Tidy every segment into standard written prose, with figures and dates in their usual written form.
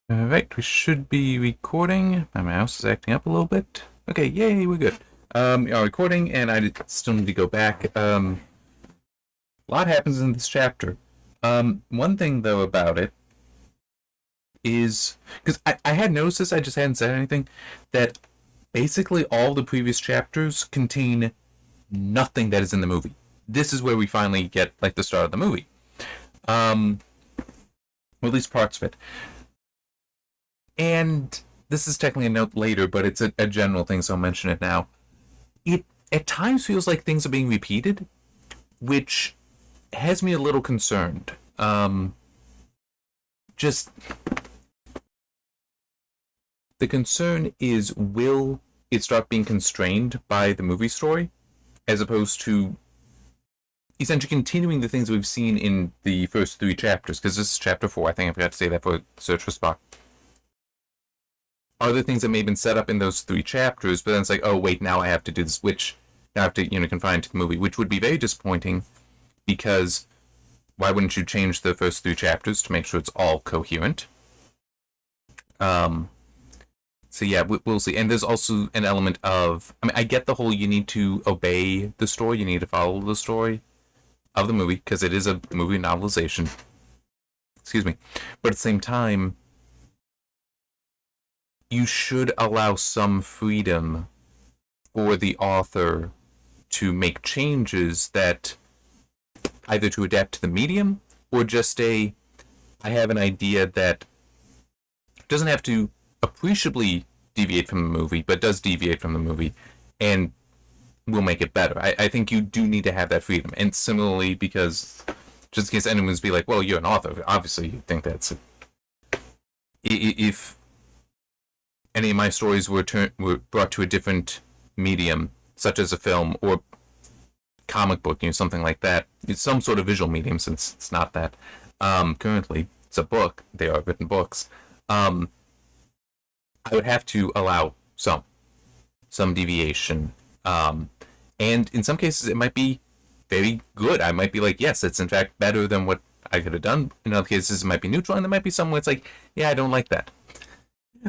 Alright, we should be recording. My mouse is acting up a little bit. Okay, yay, we're good. We are recording, and I still need to go back. A lot happens in this chapter. One thing, though, about it is, because I had noticed this, I just hadn't said anything, that basically all the previous chapters contain nothing that is in the movie. This is where we finally get, like, the start of the movie. Or at least parts of it. And this is technically a note later, but it's a general thing, so I'll mention it now. It at times feels like things are being repeated, which has me a little concerned. Just the concern is, will it start being constrained by the movie story, as opposed to essentially continuing the things we've seen in the first three chapters? Because this is chapter 4. I think I forgot to say that for Search for Spock. Other things that may have been set up in those three chapters, but then it's like, oh wait, now I have to do this, which now I have to, confine to the movie, which would be very disappointing, because why wouldn't you change the first three chapters to make sure it's all coherent? So yeah, we'll see. And there's also an element of, I get the whole you need to obey the story, you need to follow the story of the movie, because it is a movie novelization. Excuse me. But at the same time, you should allow some freedom for the author to make changes that either to adapt to the medium or just I have an idea that doesn't have to appreciably deviate from the movie, but does deviate from the movie and will make it better. I think you do need to have that freedom. And similarly, because just in case anyone's be like, well, you're an author, obviously you think that's it. If any of my stories were brought to a different medium, such as a film or comic book, something like that. It's some sort of visual medium, since it's not that. Currently, it's a book. They are written books. I would have to allow some deviation. And in some cases, it might be very good. I might be like, yes, it's in fact better than what I could have done. In other cases, it might be neutral, and there might be some where it's like, yeah, I don't like that.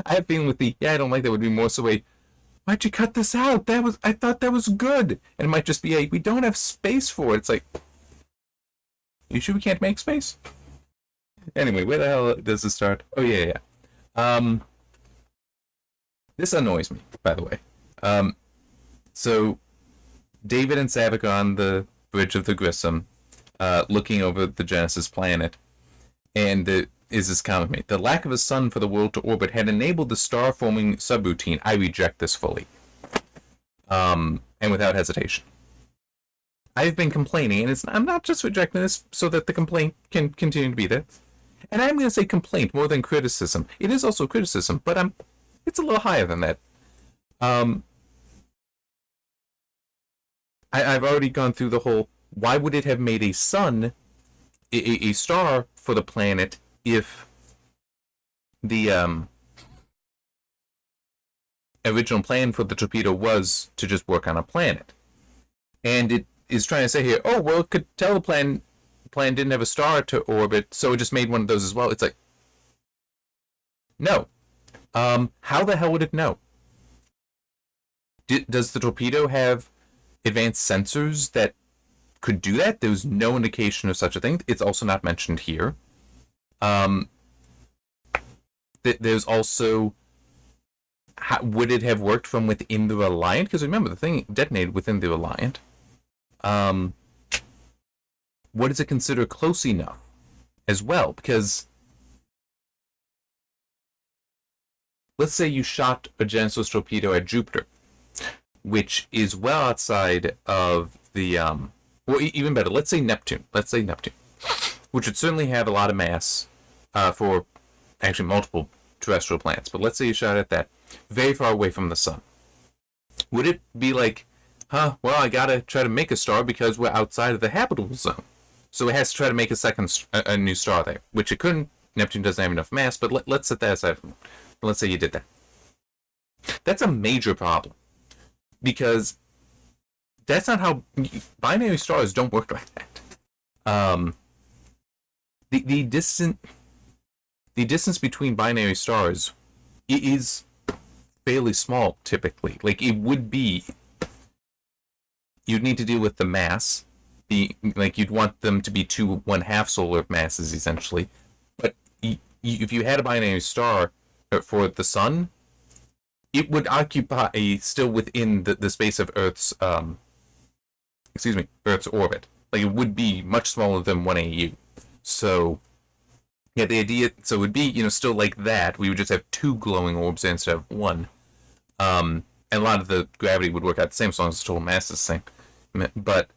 I have feeling with I don't like that would be more so why'd you cut this out? I thought that was good. And it might just be we don't have space for it. It's like, you sure we can't make space? Anyway, where the hell does this start? Oh, yeah. This annoys me, by the way. So, David and Savick are on the bridge of the Grissom, looking over the Genesis planet, and is this comment made? The lack of a sun for the world to orbit had enabled the star-forming subroutine. I reject this fully. And without hesitation. I've been complaining, and I'm not just rejecting this so that the complaint can continue to be there. And I'm going to say complaint more than criticism. It is also criticism, but it's a little higher than that. I've already gone through the whole, why would it have made a sun, a star for the planet, if the original plan for the torpedo was to just work on a planet? And it is trying to say here, oh, well, it could tell the plan didn't have a star to orbit, so it just made one of those as well. It's like, no. How the hell would it know? Does the torpedo have advanced sensors that could do that? There's no indication of such a thing. It's also not mentioned here. There's also, would it have worked from within the Reliant? Because remember, the thing detonated within the Reliant. What is it considered close enough as well? Because let's say you shot a Genesis torpedo at Jupiter, which is well outside of the, or even better, let's say Neptune, which would certainly have a lot of mass for actually multiple terrestrial planets. But let's say you shot at that, very far away from the sun. Would it be like, well, I gotta try to make a star because we're outside of the habitable zone, so it has to try to make a new star there, which it couldn't. Neptune doesn't have enough mass, but let's set that aside. Let's say you did that. That's a major problem, because that's not how binary stars don't work like that. The the distance between binary stars is fairly small typically. Like it would be, you'd need to deal with the mass. Like you'd want them to be 2 1/2 solar masses essentially. But if you had a binary star for the sun, it would occupy still within the space of Earth's Earth's orbit. Like it would be much smaller than 1 AU. So yeah, the idea, so it would be, still like that. We would just have 2 glowing orbs instead of 1. And a lot of the gravity would work out the same as long as the total mass is the same. But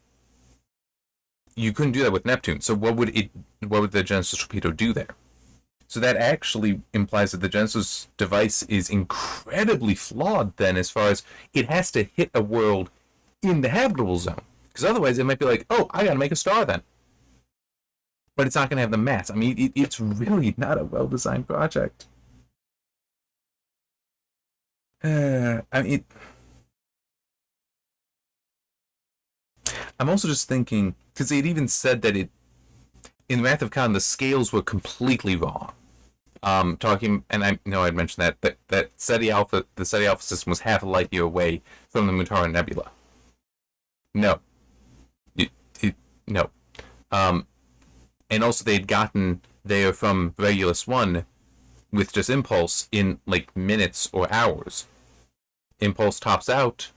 you couldn't do that with Neptune. So what would the Genesis torpedo do there? So that actually implies that the Genesis device is incredibly flawed then, as far as it has to hit a world in the habitable zone. Because otherwise it might be like, oh, I gotta make a star then. But it's not gonna have the mass. I mean, it's really not a well-designed project. I'm also just thinking, because it even said that in Wrath of Khan, the scales were completely wrong. And I know I'd mentioned that the SETI Alpha system was half a light year away from the Mutara Nebula. No. No. And also they'd gotten there from Regulus 1 with just Impulse in like minutes or hours. Impulse tops out,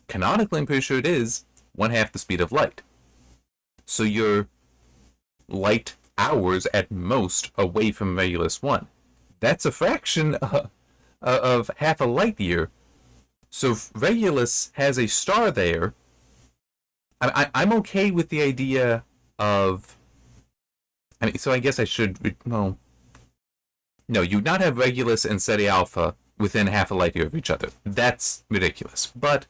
canonically I'm pretty sure it is, 1/2 the speed of light. So you're light hours at most away from Regulus 1. That's a fraction of half a light year. So if Regulus has a star there, I'm okay with the idea of... so I guess I should... No, you'd not have Regulus and SETI Alpha within half a light year of each other. That's ridiculous. But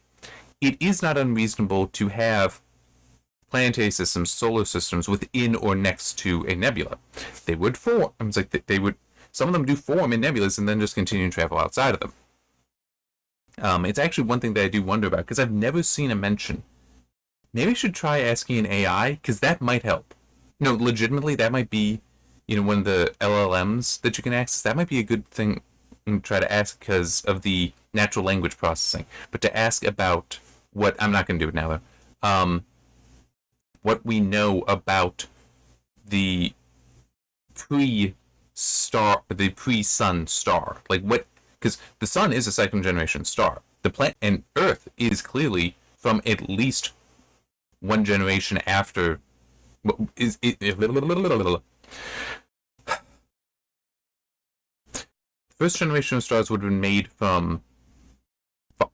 it is not unreasonable to have planetary systems, solar systems, within or next to a nebula. They would form. It's like they would. Some of them do form in nebulas and then just continue to travel outside of them. It's actually one thing that I do wonder about, because I've never seen a mention. Maybe I should try asking an AI, because that might help. No, legitimately, that might be, one of the LLMs that you can access. That might be a good thing to try to ask because of the natural language processing. But to ask about what... I'm not going to do it now, though. What we know about the pre-sun star. Like what... Because the sun is a second generation star. The planet and Earth is clearly from at least one generation after... First generation of stars would have been made from,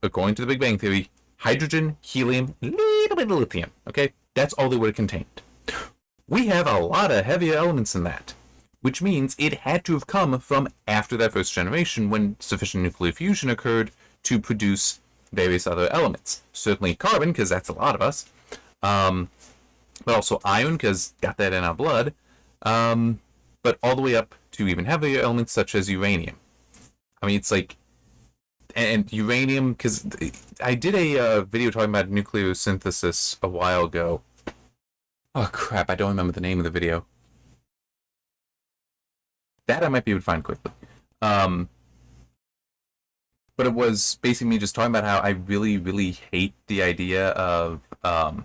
according to the Big Bang Theory, hydrogen, helium, a little bit of lithium. Okay? That's all they would have contained. We have a lot of heavier elements in that, which means it had to have come from after that first generation when sufficient nuclear fusion occurred to produce various other elements. Certainly carbon, because that's a lot of us. But also iron, because got that in our blood. But all the way up to even heavier elements such as uranium. I mean, it's like... And uranium, because I did a video talking about nuclear synthesis a while ago. Oh, crap, I don't remember the name of the video. That I might be able to find quickly. But it was basically me just talking about how I really, really hate the idea of... Hang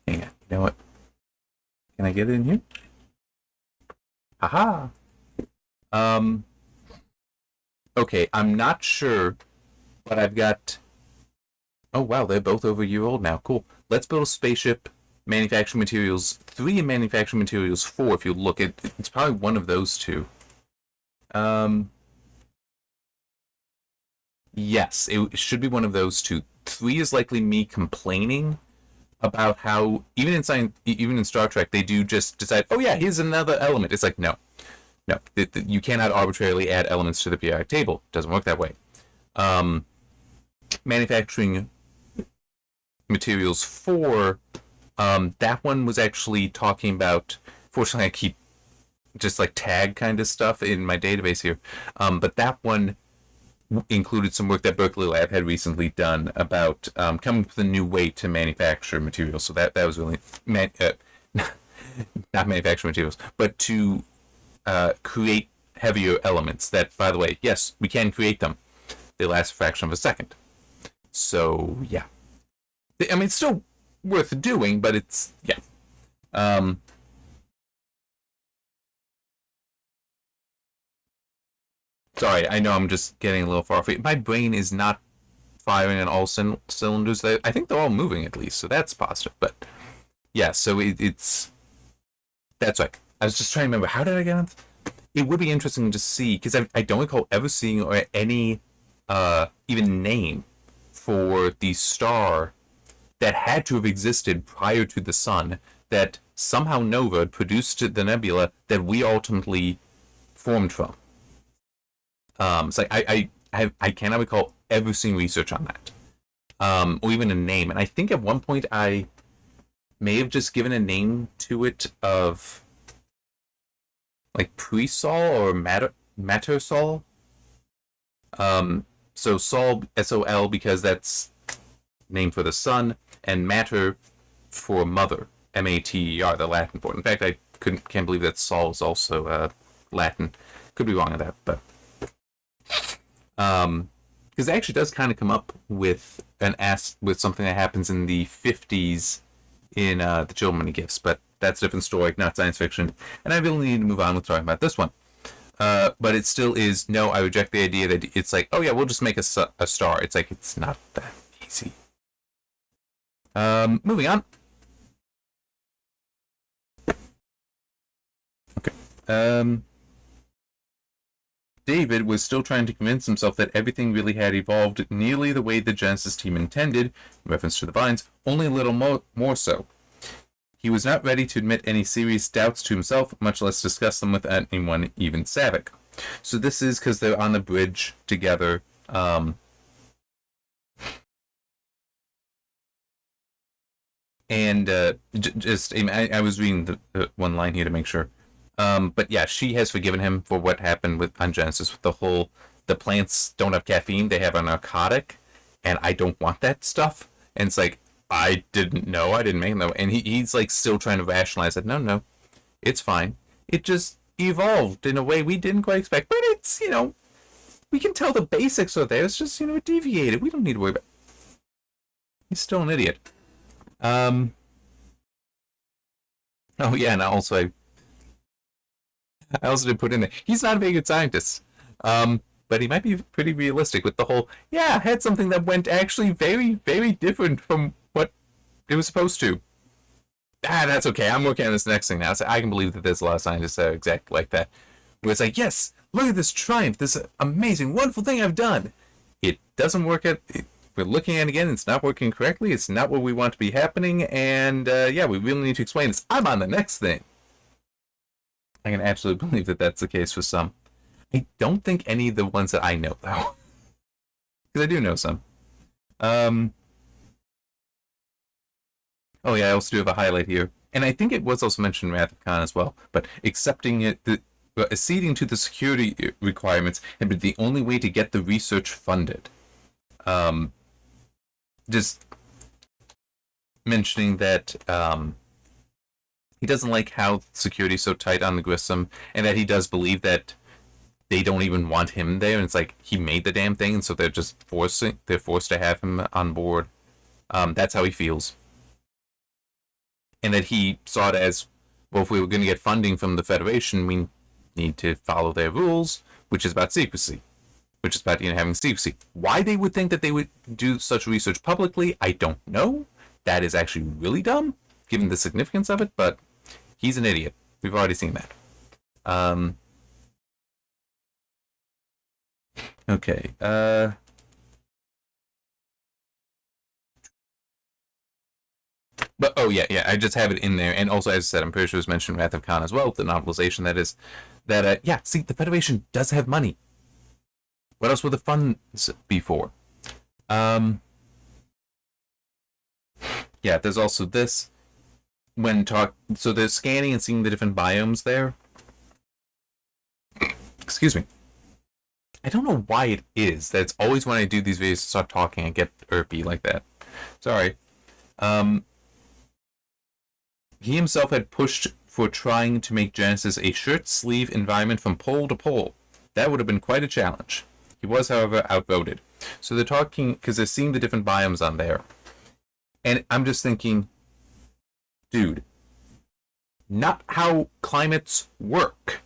on, you know what? Can I get it in here? Haha! Okay, I'm not sure, but I've got... Oh, wow, they're both over a year old now. Cool. Let's build a spaceship, manufacturing materials 3 and manufacturing materials 4, if you look at... It's probably one of those two. Yes, it should be one of those two. 3 is likely me complaining about how, even in Star Trek, they do just decide, oh yeah, here's another element. It's like, no. No, you cannot arbitrarily add elements to the periodic table. It doesn't work that way. Manufacturing materials 4, that one was actually talking about... Fortunately, I keep just like tag kind of stuff in my database here. But that one included some work that Berkeley Lab had recently done about coming up with a new way to manufacture materials. So that was really... not manufacture materials, but to... create heavier elements that, by the way, yes, we can create them. They last a fraction of a second. So, yeah. I mean, it's still worth doing, but it's, yeah. Sorry, I know I'm just getting a little far off. My brain is not firing on all cylinders. I think they're all moving at least, so that's positive. But yeah, so it's that's right. I was just trying to remember, how did I get on? It would be interesting to see, because I don't recall ever seeing or any even name for the star that had to have existed prior to the sun, that somehow Nova produced the nebula that we ultimately formed from. It's like I cannot recall ever seeing research on that, or even a name. And I think at one point I may have just given a name to it of like pre-Sol or Matter Sol. So Sol, S-O-L, because that's name for the sun, and Matter for mother, M-A-T-E-R, the Latin for it. In fact, I can't believe that Sol is also Latin. Could be wrong on that, but because it actually does kind of come up with with something that happens in the 50s in the Children Gifts, but that's a different story, not science fiction, and I really need to move on with talking about this one. But it still is, no, I reject the idea that it's like, oh yeah, we'll just make a star. It's like, it's not that easy. Moving on. Okay. David was still trying to convince himself that everything really had evolved nearly the way the Genesis team intended, in reference to the vines, only a little more so. He was not ready to admit any serious doubts to himself, much less discuss them with anyone, even Savick. So this is because they're on the bridge together. I was reading the one line here to make sure. But yeah, she has forgiven him for what happened on Genesis with the plants don't have caffeine, they have a narcotic, and I don't want that stuff. And it's like, I didn't know, I didn't make them. And he's like still trying to rationalize it. No, it's fine. It just evolved in a way we didn't quite expect. But it's, we can tell the basics are there. It's just, it deviated. We don't need to worry about it. He's still an idiot. Oh yeah, and also I also did put in there, he's not a very good scientist. But he might be pretty realistic with the whole, I had something that went actually very, very different from what it was supposed to. That's okay. I'm working on this next thing now. So I can believe that there's a lot of scientists that are exactly like that. Where it's like, yes, look at this triumph, this amazing, wonderful thing I've done. It doesn't work we're looking at it again, it's not working correctly, it's not what we want to be happening, and we really need to explain this. I'm on the next thing. I can absolutely believe that that's the case for some. I don't think any of the ones that I know, though. Because I do know some. Oh yeah, I also do have a highlight here. And I think it was also mentioned in Wrath of Khan as well. But acceding to the security requirements had been the only way to get the research funded. Just mentioning that he doesn't like how security is so tight on the Grissom, and that he does believe that they don't even want him there, and it's like he made the damn thing, and so they're forced to have him on board. That's how he feels. And that he saw it as, well, if we were going to get funding from the Federation, we need to follow their rules, which is about secrecy. Which is about having secrecy. Why they would think that they would do such research publicly, I don't know. That is actually really dumb, given the significance of it, but he's an idiot. We've already seen that. Okay. But, oh, yeah, I just have it in there. And also, as I said, I'm pretty sure it was mentioned in Wrath of Khan as well, the novelization, that is, that, see, the Federation does have money. What else would the funds be for? Yeah, there's also this. So they're scanning and seeing the different biomes there. Excuse me. I don't know why it is that it's always when I do these videos, start talking, I get irpy like that. Sorry. He himself had pushed for trying to make Genesis a shirt-sleeve environment from pole to pole. That would have been quite a challenge. He was, however, outvoted. So they're talking, because they're seeing the different biomes on there. And I'm just thinking, dude, not how climates work.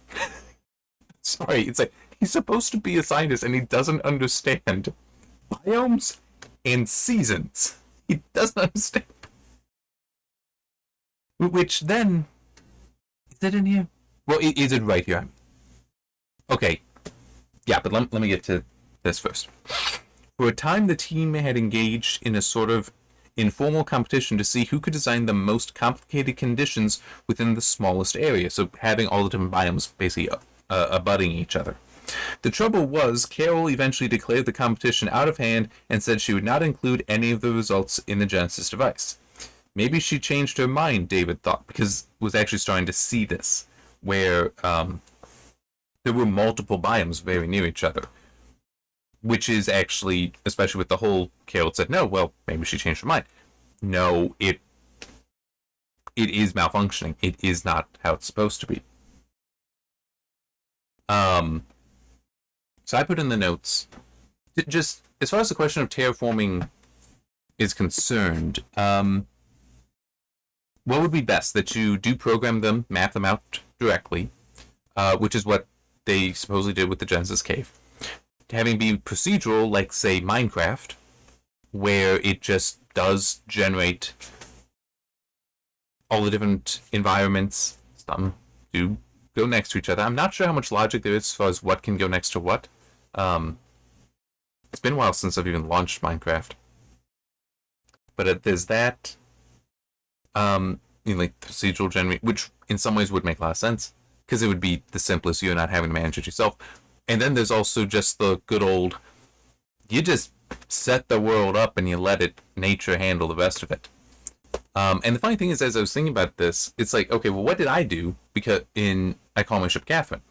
Sorry, it's like, he's supposed to be a scientist and he doesn't understand biomes and seasons. He doesn't understand. Which then, is it in here? Well, is it right here? Okay. Yeah, but let me get to this first. For a time, the team had engaged in a sort of informal competition to see who could design the most complicated conditions within the smallest area. So having all the different biomes basically abutting each other. The trouble was, Carol eventually declared the competition out of hand and said she would not include any of the results in the Genesis device. Maybe she changed her mind, David thought, because was actually starting to see this, where there were multiple biomes very near each other. Which is actually, especially with the whole, Carol said, no, well, maybe she changed her mind. No, it is malfunctioning. It is not how it's supposed to be. So I put in the notes, just as far as the question of terraforming is concerned, what would be best? That you do program them, map them out directly, which is what they supposedly did with the Genesis cave. Having be procedural, like, say, Minecraft, where it just does generate all the different environments. Some do go next to each other. I'm not sure how much logic there is as far as what can go next to what. It's been a while since I've even launched Minecraft. But there's that, like procedural generate, which in some ways would make a lot of sense, because it would be the simplest, you're not having to manage it yourself. And then there's also just the good old, you just set the world up and you let nature handle the rest of it. And the funny thing is, as I was thinking about this, it's like, okay, well, what did I do? Because I Call My Ship Catherine,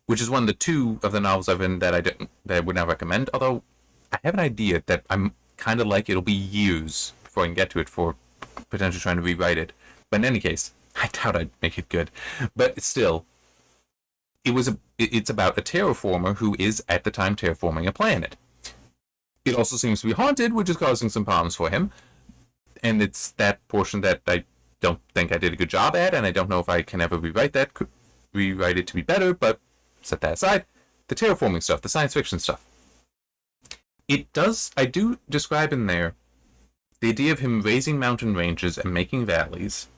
which is one of the two of the novels I've read that I would not recommend. Although I have an idea that I'm kind of like, it'll be years before I can get to it for potentially trying to rewrite it. But in any case, I doubt I'd make it good. But still, it's about a terraformer who is at the time terraforming a planet. It also seems to be haunted, which is causing some problems for him. And it's that portion that I don't think I did a good job at, and I don't know if I can ever rewrite it to be better, but set that aside. The terraforming stuff, the science fiction stuff. I do describe in there the idea of him raising mountain ranges and making valleys,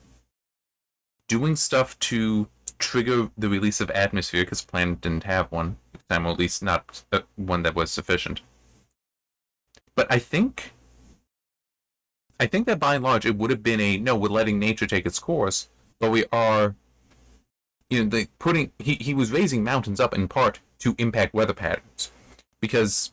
doing stuff to trigger the release of atmosphere, because the planet didn't have one, or at least not one that was sufficient. But I think that by and large it would have been no, we're letting nature take its course, but we are, he was raising mountains up in part to impact weather patterns, because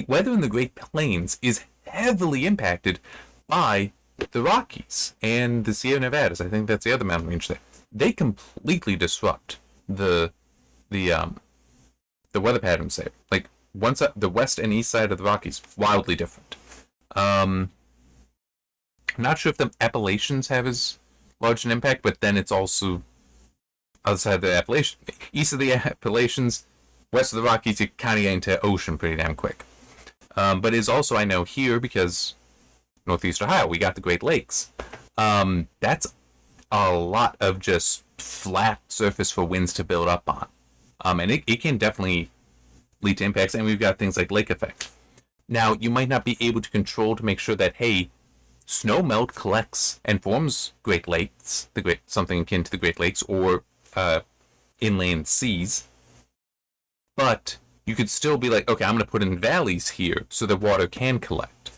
weather in the Great Plains is heavily impacted by the Rockies and the Sierra Nevadas. I think that's the other mountain range there. They completely disrupt the weather patterns there. Like, the west and east side of the Rockies, wildly different. I'm not sure if the Appalachians have as large an impact, but then it's also outside of the Appalachians, east of the Appalachians, west of the Rockies, you kind of get into ocean pretty damn quick. But it's also, I know here, because Northeast Ohio, we got the Great Lakes. That's a lot of just flat surface for winds to build up on. And it can definitely lead to impacts, and we've got things like lake effect. Now, you might not be able to control to make sure that, hey, snow melt collects and forms Great Lakes, something akin to the Great Lakes, or inland seas. But you could still be like, okay, I'm going to put in valleys here so that water can collect.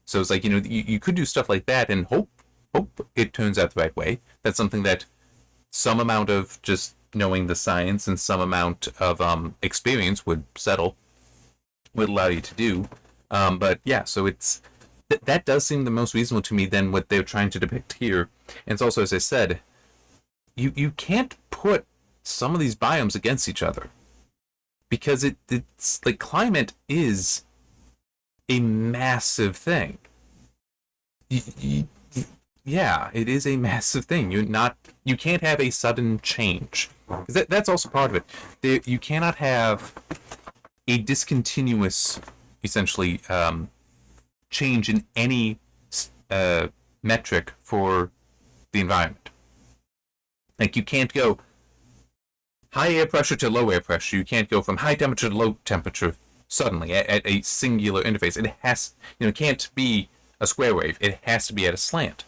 So it's like, you could do stuff like that and hope it turns out the right way. That's something that some amount of just knowing the science and some amount of experience would allow you to do. But yeah, so that does seem the most reasonable to me than what they're trying to depict here. And it's also, as I said, you can't put some of these biomes against each other, because it's like climate is a massive thing. yeah, it is a massive thing. You can't have a sudden change. That's also part of it. You cannot have a discontinuous, essentially, change in any metric for the environment. Like, you can't go high air pressure to low air pressure. You can't go from high temperature to low temperature suddenly at a singular interface. It has, it can't be a square wave. It has to be at a slant.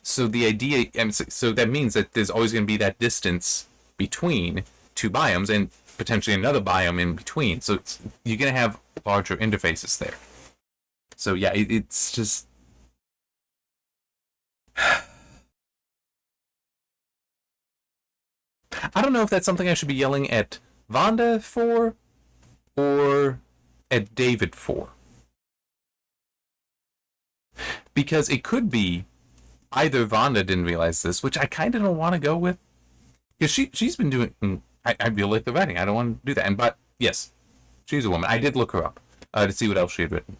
So the idea, so that means that there's always going to be that distance between two biomes and potentially another biome in between. So you're going to have larger interfaces there. So yeah, it's just... I don't know if that's something I should be yelling at Vonda for or at David for. Because it could be either Vonda didn't realize this, which I kind of don't want to go with. Because she's been doing... I feel like the writing. I don't want to do that. But yes, she's a woman. I did look her up to see what else she had written.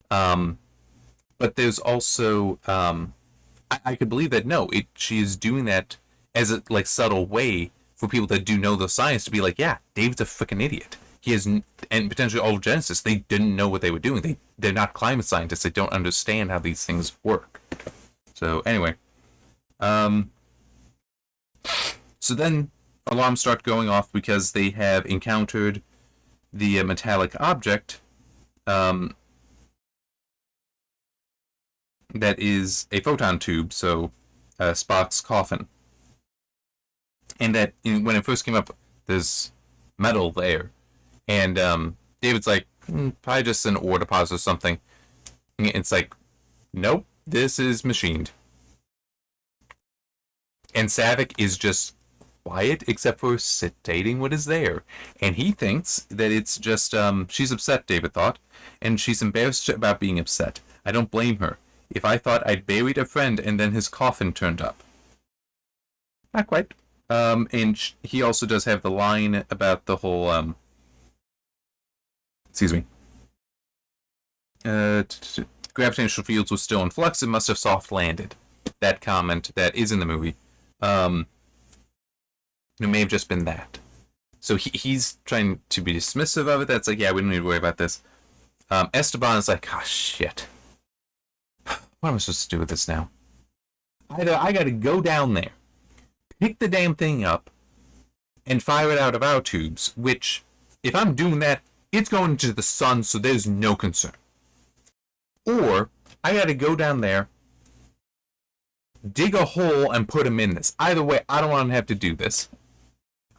But there's also... I could believe that, no, she is doing that as a subtle way for people that do know the science to be like, yeah, David's a freaking idiot. He is, and potentially all of Genesis, they didn't know what they were doing. They're not climate scientists. They don't understand how these things work. So anyway, so then alarms start going off because they have encountered the metallic object that is a photon tube, so Spock's coffin. And that when it first came up, there's metal there. And David's like, probably just an ore deposit or something. And it's like, nope, this is machined. And Saavik is just quiet, except for stating what is there. And he thinks that it's just, she's upset, David thought. And she's embarrassed about being upset. I don't blame her. If I thought I'd buried a friend and then his coffin turned up. Not quite. And he also does have the line about the whole, excuse me. Gravitational fields were still in flux. It must have soft landed. That comment that is in the movie. It may have just been that. So he's trying to be dismissive of it. That's like, yeah, we don't need to worry about this. Esteban is like, oh, shit. What am I supposed to do with this now? Either I gotta go down there, pick the damn thing up, and fire it out of our tubes, which, if I'm doing that, it's going into the sun, so there's no concern. Or, I gotta go down there, dig a hole, and put him in this. Either way, I don't want to have to do this.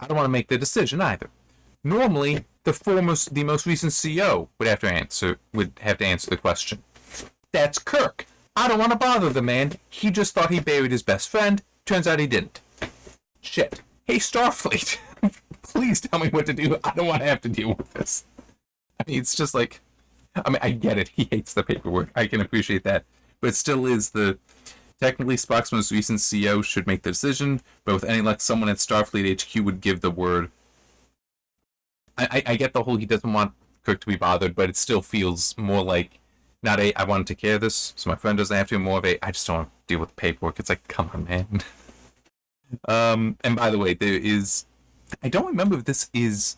I don't want to make the decision either. Normally, the most recent CEO would have to answer the question. That's Kirk. I don't want to bother the man. He just thought he buried his best friend. Turns out he didn't. Shit. Hey, Starfleet. Please tell me what to do. I don't want to have to deal with this. I mean, it's just like... I mean, I get it. He hates the paperwork. I can appreciate that. But it still is technically, Spock's most recent CEO should make the decision, but with any luck, someone at Starfleet HQ would give the word. I get the whole he doesn't want Kirk to be bothered, but it still feels more like not a I want to take care of this, so my friend doesn't have to, more of a I just don't want to deal with the paperwork. It's like, come on, man. And by the way, there is... I don't remember if this is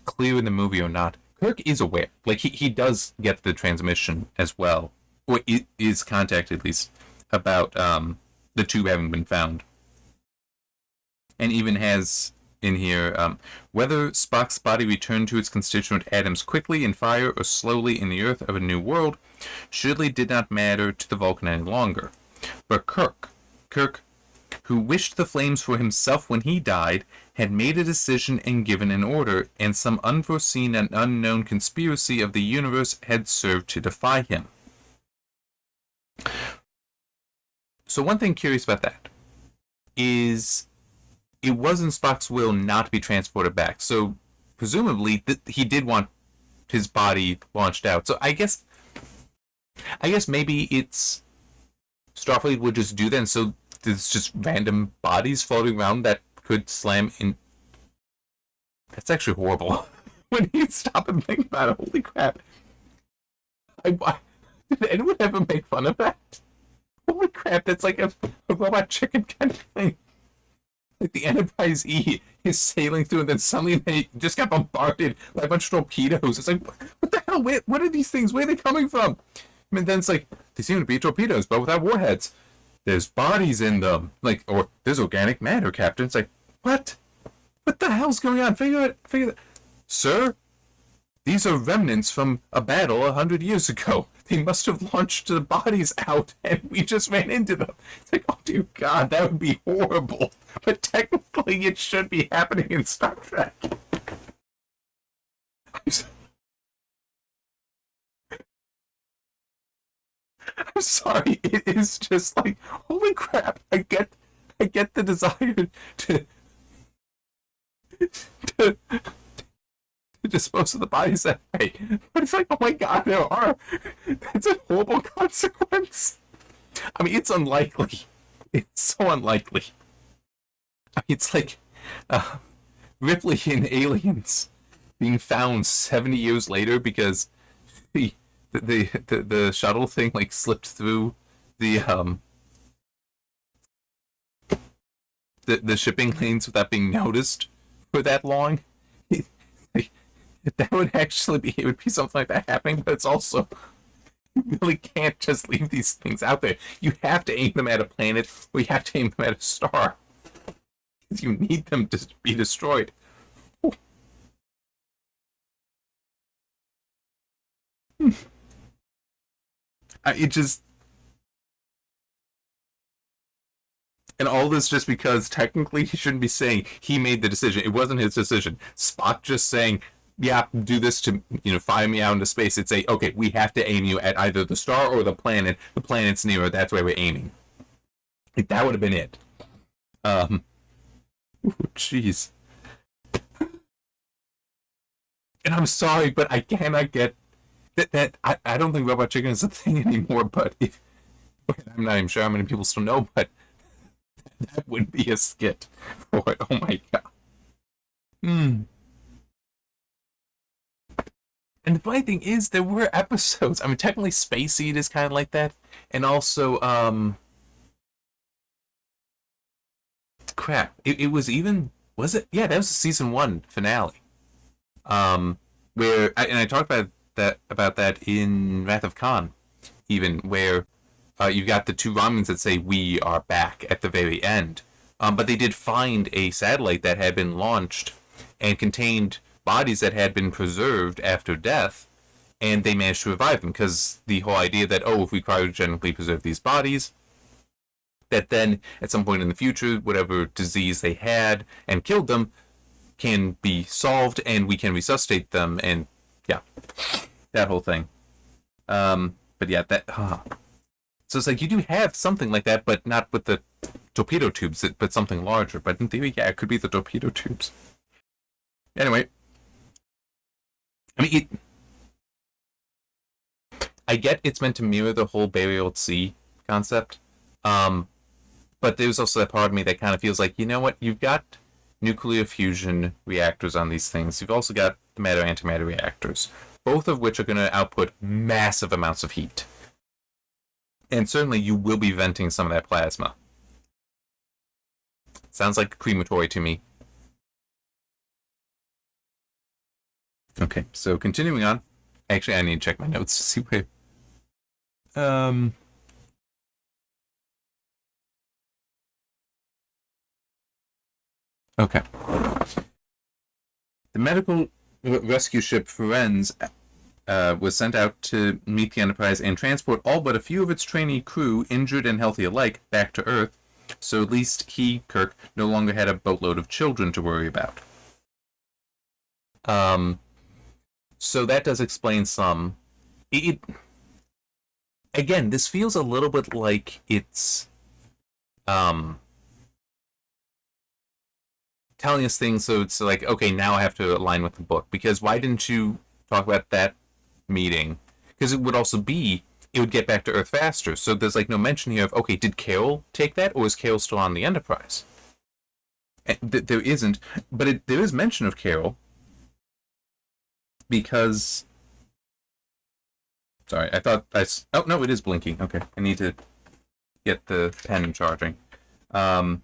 clear in the movie or not. Kirk is aware. Like, he does get the transmission as well, or is contacted at least, about the tube having been found. And even has in here, whether Spock's body returned to its constituent atoms quickly in fire or slowly in the earth of a new world, surely did not matter to the Vulcan any longer. But Kirk, who wished the flames for himself when he died, had made a decision and given an order, and some unforeseen and unknown conspiracy of the universe had served to defy him. So one thing curious about that is it wasn't Spock's will not to be transported back. So presumably he did want his body launched out. So I guess maybe it's Starfleet would just do that, and so there's just random bodies floating around that could slam in. That's actually horrible. When you stop and think about it, holy crap. Did anyone ever make fun of that? holy crap, that's like a robot chicken kind of thing. Like the Enterprise E is sailing through, and then suddenly they just got bombarded by a bunch of torpedoes. It's like, what the hell? What are these things? Where are they coming from? I mean, then it's like, they seem to be torpedoes, but without warheads. There's bodies in them. Like, or there's organic matter, Captain. It's like, what? What the hell's going on? Figure it. Sir, these are remnants from a battle 100 years ago. They must have launched the bodies out, and we just ran into them. It's like, oh dear God, that would be horrible. But technically, it should be happening in Star Trek. I'm sorry. It is just like, holy crap. I get the desire to dispose of the bodies that way. But it's like, oh my God, there are. That's a horrible consequence. I mean, it's unlikely. It's so unlikely. I mean, it's like Ripley in Aliens being found 70 years later because the shuttle thing like slipped through the shipping lanes without being noticed for that long. That would actually be, it would be something like that happening, but it's also, you really can't just leave these things out there. You have to aim them at a planet, or you have to aim them at a star. Because you need them to be destroyed. It just, and all this just because technically he shouldn't be saying he made the decision. It wasn't his decision. Spock just saying, yeah, do this to, fire me out into space. It's okay, we have to aim you at either the star or the planet. The planet's nearer, that's where we're aiming. Like, that would have been it. Jeez. And I'm sorry, but I cannot get that I don't think Robot Chicken is a thing anymore, but I'm not even sure how many people still know, but that would be a skit for it. Oh my God. And the funny thing is, there were episodes. I mean, technically, Space Seed is kind of like that, and also, crap. It was even, was it? Yeah, that was the season 1 finale. Where I talked about that in Wrath of Khan, even where you've got the 2 Romulans that say we are back at the very end. But they did find a satellite that had been launched and contained bodies that had been preserved after death, and they managed to revive them, because the whole idea that, if we cryogenically preserve these bodies, that then at some point in the future, whatever disease they had and killed them can be solved, and we can resuscitate them, and yeah, that whole thing. But yeah, so it's like, you do have something like that, but not with the torpedo tubes, but something larger. But in theory, yeah, it could be the torpedo tubes. Anyway, I mean, I get it's meant to mirror the whole burial at sea concept, but there's also that part of me that kind of feels like, you know what, you've got nuclear fusion reactors on these things. You've also got the matter-antimatter reactors, both of which are going to output massive amounts of heat. And certainly you will be venting some of that plasma. Sounds like a crematory to me. Okay, so continuing on. Actually, I need to check my notes to see where... Okay. The medical rescue ship Firenze was sent out to meet the Enterprise and transport all but a few of its trainee crew, injured and healthy alike, back to Earth, so at least he, Kirk, no longer had a boatload of children to worry about. So that does explain some. Again, this feels a little bit like it's telling us things, so it's like, okay, now I have to align with the book, because why didn't you talk about that meeting? Because it would also be, it would get back to Earth faster, so there's like no mention here of, okay, did Carol take that, or is Carol still on the Enterprise? There isn't, but there is mention of Carol, because... Sorry, I thought oh no, it is blinking. Okay, I need to get the pen charging. Okay.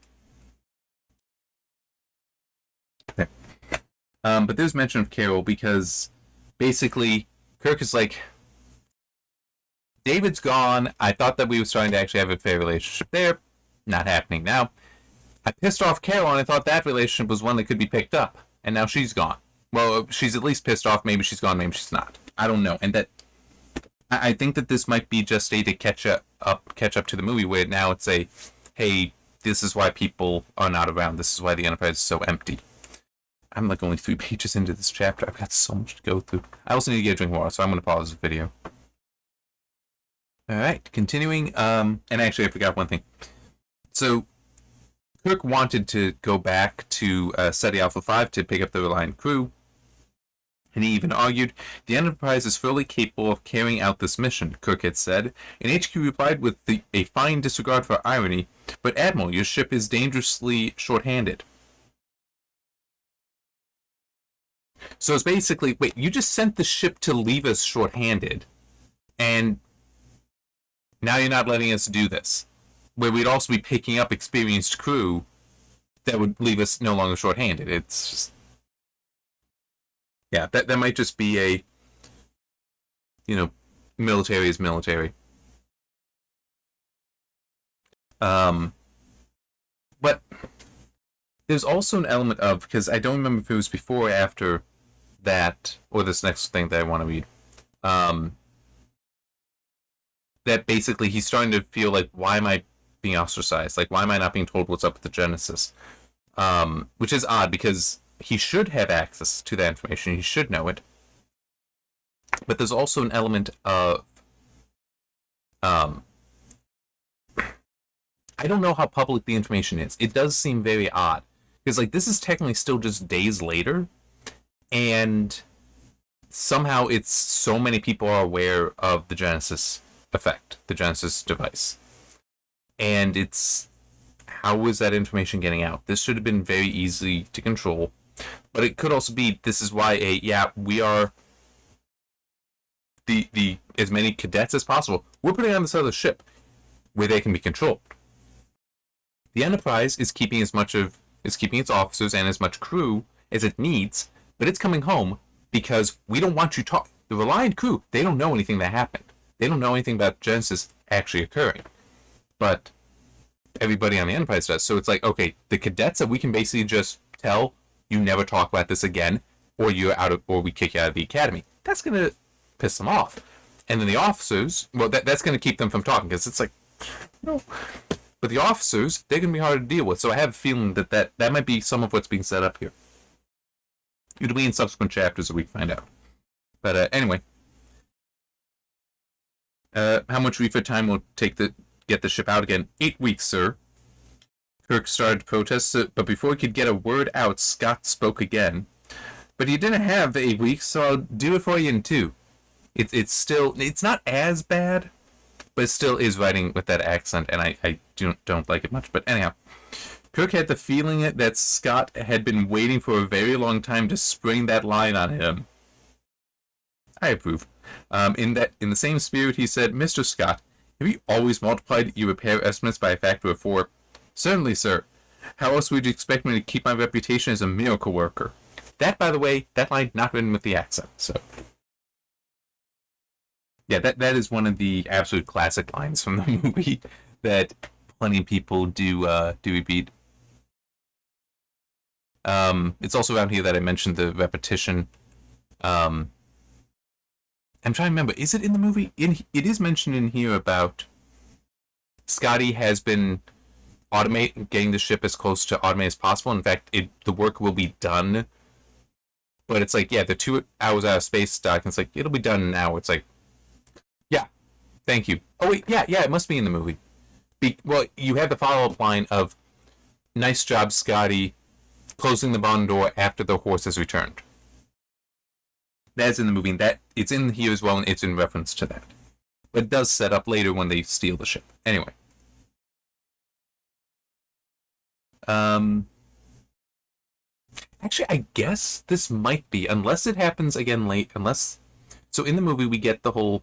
But there's mention of Carol because basically Kirk is like, David's gone. I thought that we were starting to actually have a fair relationship there. Not happening now. I pissed off Carol and I thought that relationship was one that could be picked up. And now she's gone. Well, she's at least pissed off. Maybe she's gone, maybe she's not. I don't know. And that I think that this might be just a to catch up to the movie where now it's a, hey, this is why people are not around. This is why the Enterprise is so empty. I'm like only 3 pages into this chapter. I've got so much to go through. I also need to get a drink of water, so I'm going to pause the video. Alright, continuing. And actually, I forgot one thing. So, Kirk wanted to go back to SETI Alpha 5 to pick up the Reliant crew. And he even argued, the Enterprise is fully capable of carrying out this mission, Kirk had said. And HQ replied with a fine disregard for irony, but Admiral, your ship is dangerously short-handed. So it's basically, wait, you just sent the ship to leave us short-handed, and now you're not letting us do this, where we'd also be picking up experienced crew that would leave us no longer short-handed. It's just, yeah, that might just be a, military is military. But there's also an element of, because I don't remember if it was before or after that, or this next thing that I want to read, that basically he's starting to feel like, why am I being ostracized? Like, why am I not being told what's up with the Genesis? Which is odd, because he should have access to that information. He should know it. But there's also an element of, I don't know how public the information is. It does seem very odd. Because, like, this is technically still just days later, and somehow it's so many people are aware of the Genesis effect, the Genesis device. And it's, how is that information getting out? This should have been very easy to control. But it could also be, this is why we are the as many cadets as possible. We're putting on this other ship where they can be controlled. The Enterprise is keeping its officers and as much crew as it needs, but it's coming home because we don't want you talk. The Reliant crew, they don't know anything that happened. They don't know anything about Genesis actually occurring. But everybody on the Enterprise does. So it's like, okay, the cadets that we can basically just tell, you never talk about this again, or or we kick you out of the academy. That's gonna piss them off. And then the officers, well, that's gonna keep them from talking, because it's like, no. But the officers, they're going to be hard to deal with. So I have a feeling that might be some of what's being set up here. It'll be in subsequent chapters that we find out. But anyway. How much refit time will it take to get the ship out again? 8 weeks, sir. Kirk started to protest, but before he could get a word out, Scott spoke again. But you didn't have 8 weeks, so I'll do it for you in 2. It's not as bad, but it still is writing with that accent, and I don't like it much. But anyhow, Kirk had the feeling that Scott had been waiting for a very long time to spring that line on him. I approve. In the same spirit, he said, Mr. Scott, have you always multiplied your repair estimates by a factor of 4? Certainly, sir. How else would you expect me to keep my reputation as a miracle worker? That, by the way, that line not written with the accent, so... Yeah, that is one of the absolute classic lines from the movie that plenty of people do repeat. It's also around here that I mentioned the repetition. I'm trying to remember, is it in the movie? It is mentioned in here about Scotty has been getting the ship as close to automate as possible. In fact, the work will be done. But it's like, yeah, the 2 hours out of space dock, and it's like, it'll be done in an hour. It's like, yeah, thank you. Oh, wait, yeah, it must be in the movie. Well, you have the follow-up line of, nice job, Scotty, closing the barn door after the horse has returned. That's in the movie, and it's in here as well, and it's in reference to that. But it does set up later when they steal the ship. Anyway. Actually, I guess this might be, unless it happens again late, so in the movie we get the whole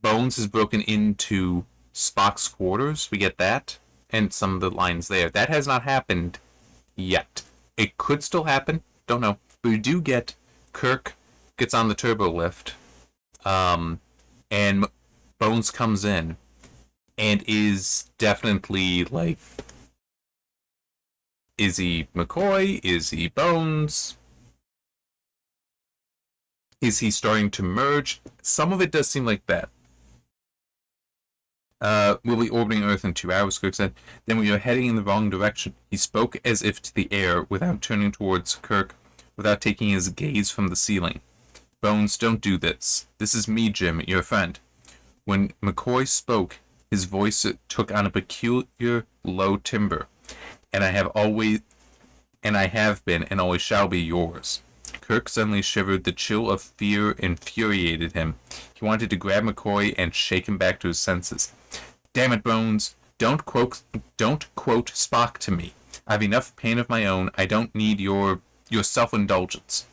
Bones is broken into Spock's quarters. We get that. And some of the lines there. That has not happened yet. It could still happen. Don't know. But we do get Kirk gets on the turbo lift. And Bones comes in. And is definitely like... Is he McCoy? Is he Bones? Is he starting to merge? Some of it does seem like that. We'll be orbiting Earth in 2 hours, Kirk said. Then we are heading in the wrong direction. He spoke as if to the air, without turning towards Kirk, without taking his gaze from the ceiling. Bones, don't do this. This is me, Jim, your friend. When McCoy spoke, his voice took on a peculiar low timbre. And I have been, and always shall be yours. Kirk suddenly shivered. The chill of fear infuriated him. He wanted to grab McCoy and shake him back to his senses. Damn it, Bones. Don't quote Spock to me. I have enough pain of my own. I don't need your self-indulgence.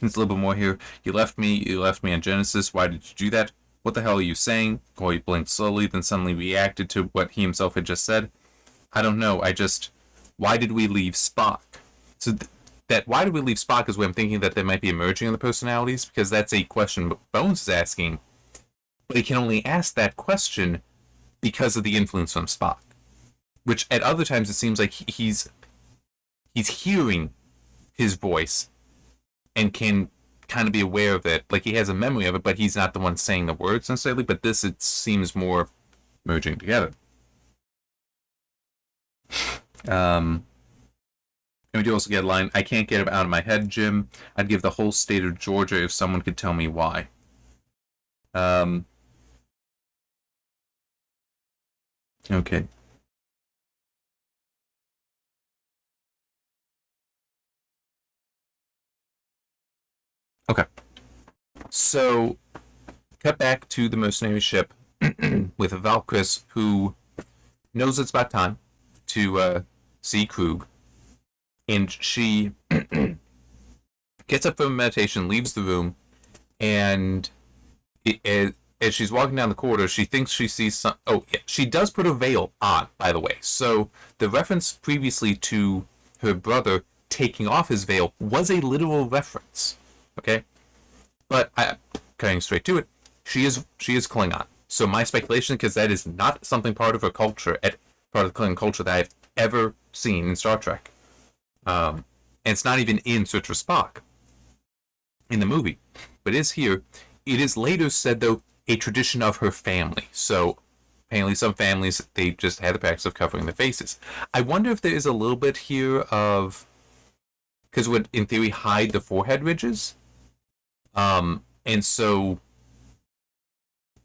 There's a little bit more here. You left me on Genesis. Why did you do that? What the hell are you saying? McCoy blinked slowly, then suddenly reacted to what he himself had just said. I don't know. Why did we leave Spock? So that why did we leave Spock is where I'm thinking that there might be a merging of the personalities, because that's a question Bones is asking. But he can only ask that question because of the influence from Spock. Which at other times it seems like he's hearing his voice and can kind of be aware of it. Like he has a memory of it, but he's not the one saying the words necessarily. But this, it seems more merging together. And we do also get a line, I can't get it out of my head, Jim. I'd give the whole state of Georgia if someone could tell me why. Okay. Okay. So, cut back to the mercenary ship with Valkyrie, who knows it's about time to see Krug. And she gets up from meditation, leaves the room, and as she's walking down the corridor, she thinks she sees some... Oh, yeah, she does put a veil on, by the way. So the reference previously to her brother taking off his veil was a literal reference. Okay? But, cutting straight to it, she is Klingon. So my speculation, because that is not something part of her culture, part of the Klingon culture that I've ever seen in Star Trek. And it's not even in Search for Spock in the movie, but it is here. It is later said, though, a tradition of her family. So apparently some families, they just had the practice of covering their faces. I wonder if there is a little bit here of, because it would in theory hide the forehead ridges. And so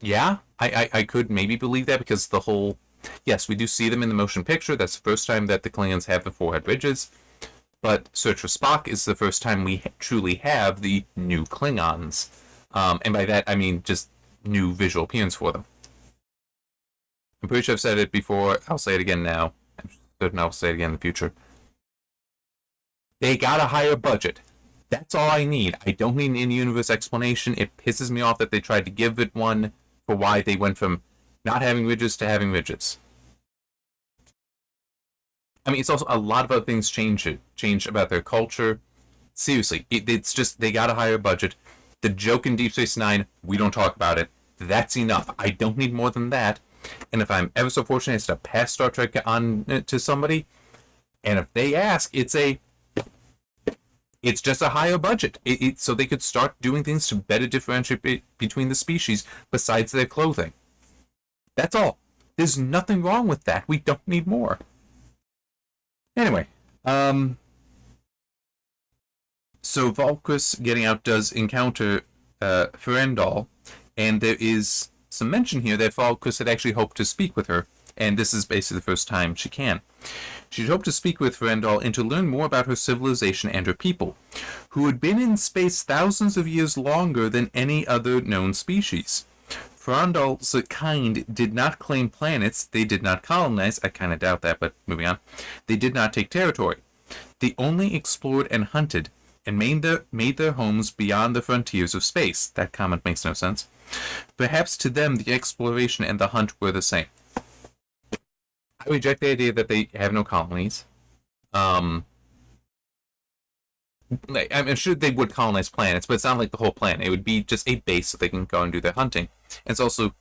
yeah, I could maybe believe that, because the whole, yes, we do see them in the motion picture. That's the first time that the Klingons have the forehead ridges. But Search for Spock is the first time we truly have the new Klingons. And by that, I mean just new visual appearance for them. I'm pretty sure I've said it before. I'll say it again now. I'm certain I'll say it again in the future. They got a higher budget. That's all I need. I don't need an in-universe explanation. It pisses me off that they tried to give it one for why they went from not having ridges to having ridges. I mean, it's also a lot of other things change about their culture. Seriously, it's just they got a higher budget. The joke in Deep Space Nine, we don't talk about it. That's enough. I don't need more than that. And if I'm ever so fortunate as to pass Star Trek on to somebody, and if they ask, it's just a higher budget. So they could start doing things to better differentiate between the species besides their clothing. That's all. There's nothing wrong with that. We don't need more. Anyway, so Valkyrie getting out does encounter Ferendal, and there is some mention here that Valkyrie had actually hoped to speak with her, and this is basically the first time she can. She'd hoped to speak with Ferendal and to learn more about her civilization and her people, who had been in space thousands of years longer than any other known species. Ferendal's kind did not claim planets, they did not colonize, I kind of doubt that, but moving on. They did not take territory. They only explored and hunted, and made their homes beyond the frontiers of space. That comment makes no sense. Perhaps to them the exploration and the hunt were the same. I reject the idea that they have no colonies. I'm sure they would colonize planets, but it's not like the whole planet. It would be just a base so they can go and do their hunting. And it's also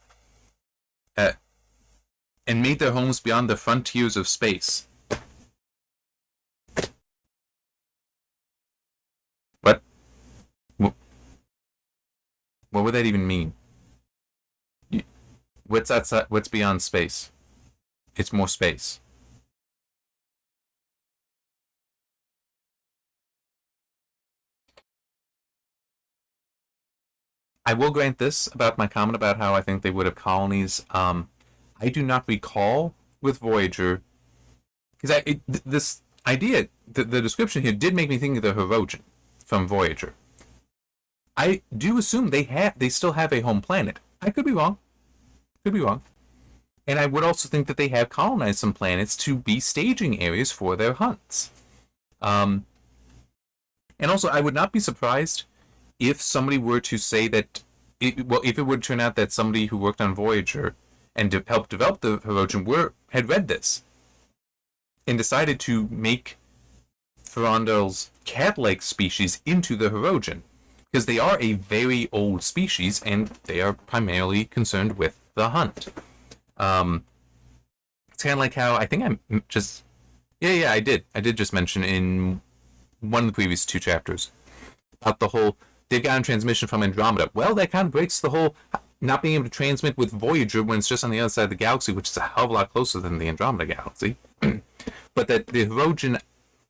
and made their homes beyond the frontiers of space. What? What would that even mean? What's outside? What's beyond space? It's more space. I will grant this about my comment about how I think they would have colonies. I do not recall with Voyager because this idea, the description here did make me think of the Hirogen from Voyager. I do assume they still have a home planet. I could be wrong. Could be wrong. And I would also think that they have colonized some planets to be staging areas for their hunts. And also, I would not be surprised if somebody were to say that, if it would turn out that somebody who worked on Voyager and helped develop the Hirogen had read this and decided to make Thranduil's cat-like species into the Hirogen, because they are a very old species and they are primarily concerned with the hunt. It's kind of like how I think I'm just I did just mention in one of the previous 2 chapters about the whole they've gotten transmission from Andromeda. Well, that kind of breaks the whole not being able to transmit with Voyager when it's just on the other side of the galaxy, which is a hell of a lot closer than the Andromeda galaxy. But that the Hirogen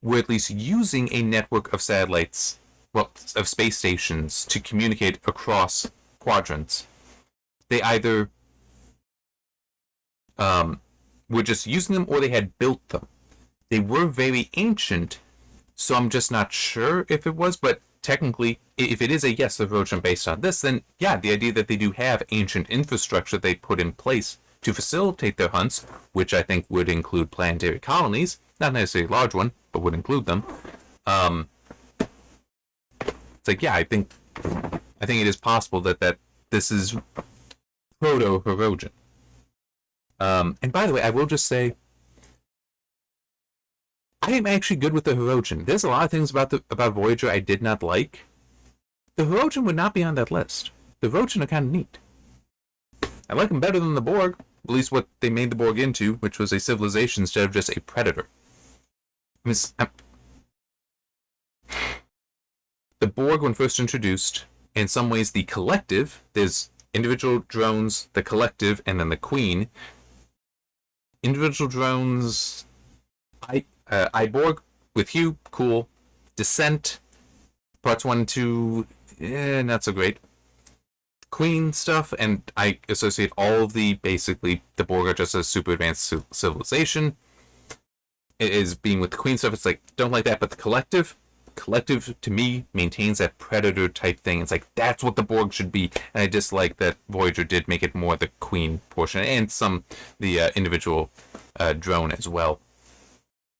were at least using a network of satellites, well, of space stations to communicate across quadrants. They either were just using them or they had built them. They were very ancient, so I'm just not sure if it was, but technically, if it is a yes, the Hirogen based on this, then yeah, the idea that they do have ancient infrastructure they put in place to facilitate their hunts, which I think would include planetary colonies, not necessarily a large one, but would include them. It's like, yeah, I think it is possible that this is proto-Hirogen. And by the way, I will just say, I am actually good with the Hirogen. There's a lot of things about Voyager I did not like. The Hirogen would not be on that list. The Hirogen are kind of neat. I like them better than the Borg, at least what they made the Borg into, which was a civilization instead of just a predator. The Borg, when first introduced, in some ways the collective, there's individual drones, the collective, and then the Queen. Individual drones, Borg with Hugh, cool. Descent, parts 1 and 2, not so great. Queen stuff, and I associate all of basically, the Borg are just a super advanced civilization. It is being with the Queen stuff, it's like, don't like that, but the collective to me maintains that predator type thing. It's like, that's what the Borg should be, and I dislike that Voyager did make it more the Queen portion, and the individual drone as well.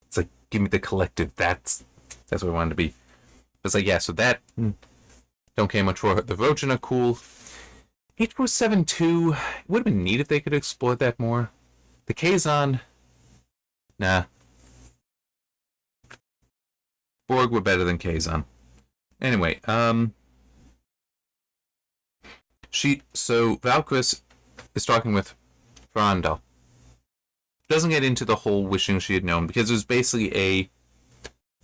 It's like, give me the collective, that's what I wanted to be. It's like, yeah, so that, don't care much for. The Hirogen are cool. 847-2, it would have been neat if they could explore that more. The Kazon, nah. Borg were better than Kazon. Anyway, so Valkyris is talking with Thranduil. Doesn't get into the whole wishing she had known, because it was basically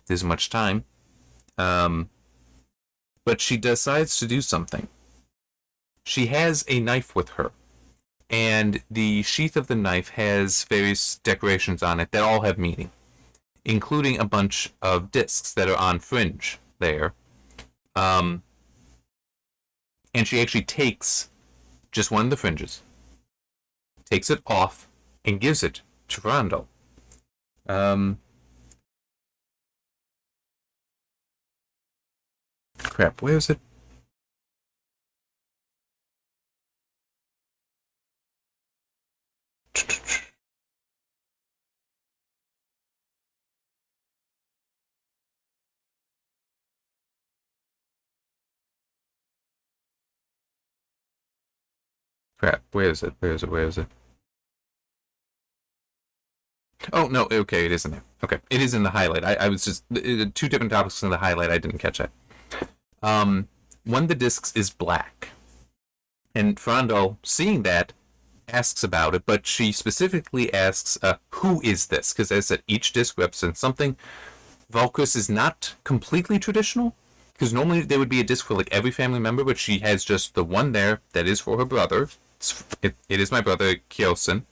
there's much time. But she decides to do something. She has a knife with her, and the sheath of the knife has various decorations on it that all have meaning, including a bunch of discs that are on fringe there. And she actually takes just one of the fringes, takes it off, and gives it to Thranduil. Crap, where is it? Crap. Where is it? Oh, no. Okay, it is in there. Okay. It is in the highlight. I was just... two different topics in the highlight. I didn't catch that. One of the discs is black. And Frondel, seeing that, asks about it, but she specifically asks, who is this? Because as I said, each disc represents something. Valkyrus is not completely traditional, because normally there would be a disc for like every family member, but she has just the one there that is for her brother. It is my brother, Kyosen.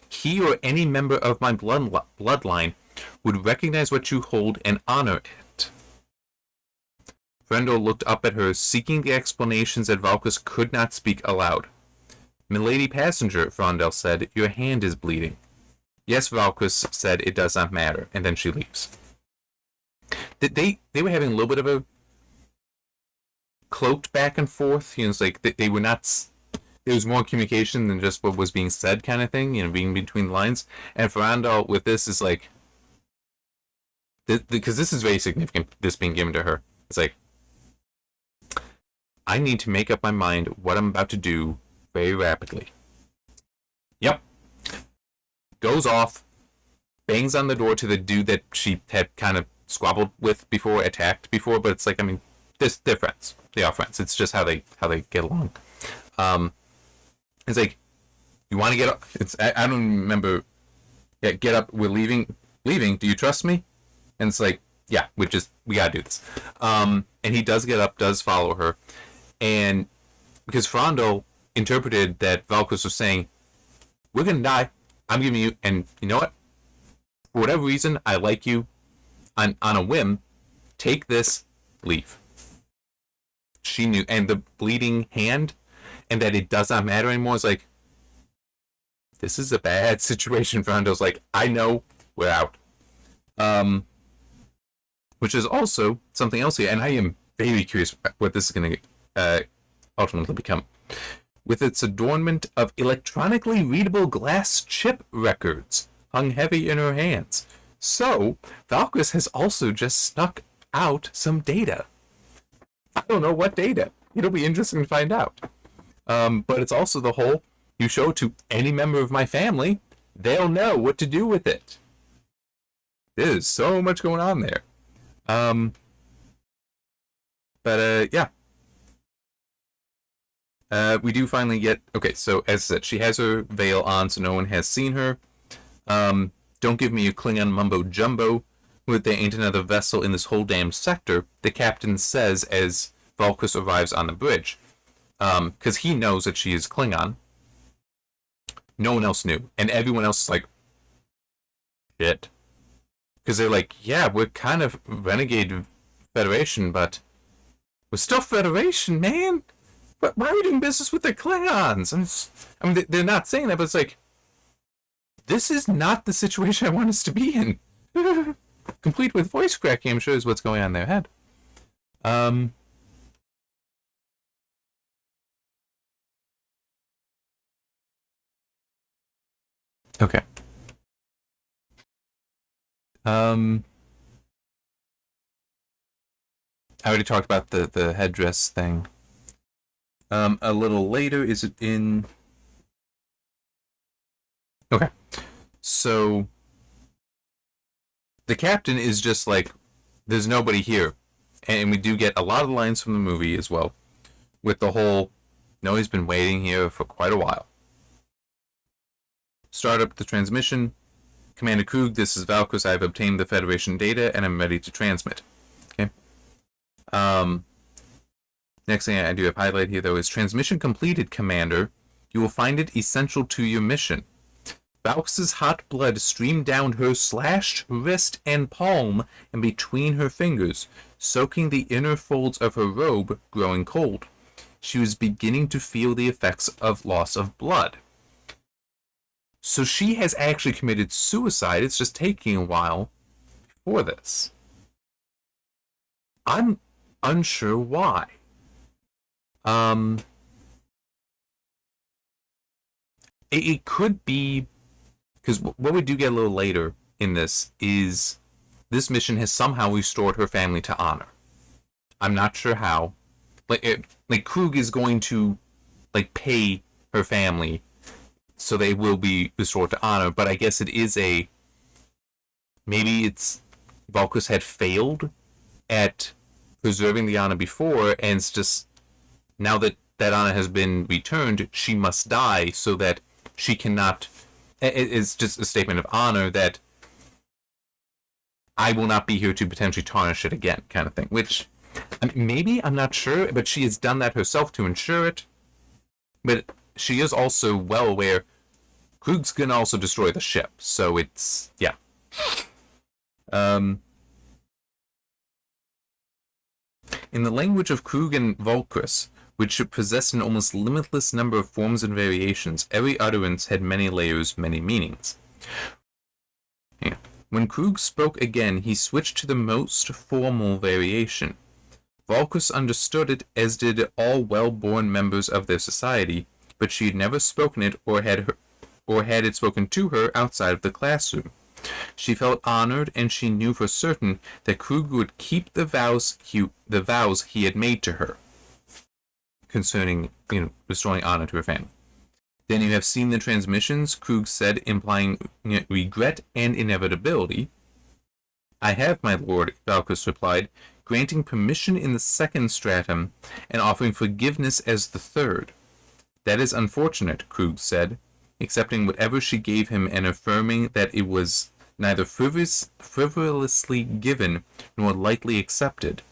He or any member of my bloodline would recognize what you hold and honor it. Frendel looked up at her, seeking the explanations that Valkyrus could not speak aloud. Milady passenger, Frondel said, your hand is bleeding. Yes, Valkyrus said, it does not matter, and then she leaves. They were having a little bit of a cloaked back and forth. It's like they were not... There was more communication than just what was being said kind of thing, being between the lines. And Frondel with this is like... Because this is very significant, this being given to her. It's like, I need to make up my mind what I'm about to do very rapidly. Yep. Goes off, bangs on the door to the dude that she had kind of squabbled with before, attacked before, but it's like, I mean, they're friends. They are friends. It's just how they get along. It's like, you want to get up? I don't remember. Yeah, get up. We're leaving. Do you trust me? And it's like, yeah, we gotta do this. And he does get up, does follow her, and because Frondel interpreted that Valkyrus was saying, we're gonna die. I'm giving you, and you know what? For whatever reason, I like you. On a whim, take this, leave. She knew, and the bleeding hand, and that it does not matter anymore, is like, this is a bad situation. Frondel's like, I know, we're out. Which is also something else here, and I am very curious what this is going to ultimately become. With its adornment of electronically readable glass chip records hung heavy in her hands. So, Valkyrus has also just snuck out some data. I don't know what data. It'll be interesting to find out. But it's also the whole, you show to any member of my family, they'll know what to do with it. There's so much going on there. Yeah. We do finally get... Okay, so as I said, she has her veil on, so no one has seen her. Don't give me a Klingon mumbo-jumbo. There ain't another vessel in this whole damn sector, the captain says as Valkyrus arrives on the bridge. Because he knows that she is Klingon. No one else knew. And everyone else is like, shit. Because they're like, yeah, we're kind of renegade Federation, but we're still Federation, man. But why are we doing business with the Klingons? I mean, they're not saying that, but it's like, this is not the situation I want us to be in. Complete with voice cracking, I'm sure, is what's going on in their head. Okay. I already talked about the headdress thing. A little later, is it in... Okay. So, the captain is just like, there's nobody here. And we do get a lot of lines from the movie as well. With the whole, no, he's been waiting here for quite a while. Start up the transmission. Commander Krug, this is Valkyrus. I've obtained the Federation data and I'm ready to transmit. Okay. Next thing I do have highlighted here, though, is transmission completed, Commander. You will find it essential to your mission. Valkyrus's hot blood streamed down her slashed wrist and palm and between her fingers, soaking the inner folds of her robe, growing cold. She was beginning to feel the effects of loss of blood. So she has actually committed suicide. It's just taking a while before this. I'm unsure why. It could be... Because what we do get a little later in this is this mission has somehow restored her family to honor. I'm not sure how. Like Krug is going to pay her family, so they will be restored to honor. But I guess it is maybe it's Valkos had failed at preserving the honor before, and it's just now that that honor has been returned, she must die so that she cannot. It's just a statement of honor that I will not be here to potentially tarnish it again, kind of thing. Which, I mean, maybe, I'm not sure, but she has done that herself to ensure it. But she is also well aware Krug's gonna also destroy the ship, so it's, yeah. In the language of Krug and Valkos, which possessed an almost limitless number of forms and variations, every utterance had many layers, many meanings. Yeah. When Krug spoke again, he switched to the most formal variation. Valkos understood it, as did all well-born members of their society, but she had never spoken it or had it spoken to her outside of the classroom. She felt honored, and she knew for certain that Krug would keep the vows he had made to her concerning, restoring honor to her family. Then you have seen the transmissions, Krug said, implying regret and inevitability. I have, my lord, Valkos replied, granting permission in the second stratum and offering forgiveness as the third. That is unfortunate, Krug said, accepting whatever she gave him and affirming that it was neither frivolously given nor lightly accepted.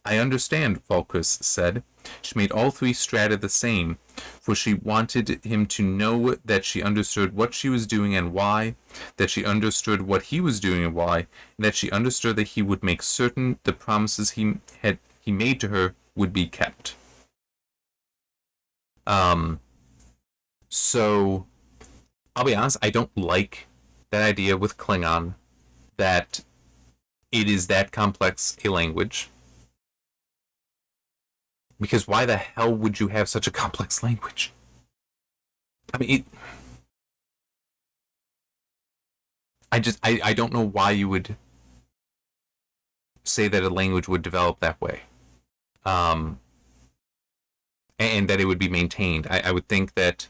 I understand, Valkos said. She made all three strata the same, for she wanted him to know that she understood what she was doing and why, that she understood what he was doing and why, and that she understood that he would make certain the promises he made to her would be kept. So, I'll be honest, I don't like that idea with Klingon, that it is that complex a language. Because why the hell would you have such a complex language? I mean, I don't know why you would say that a language would develop that way. And that it would be maintained. I would think that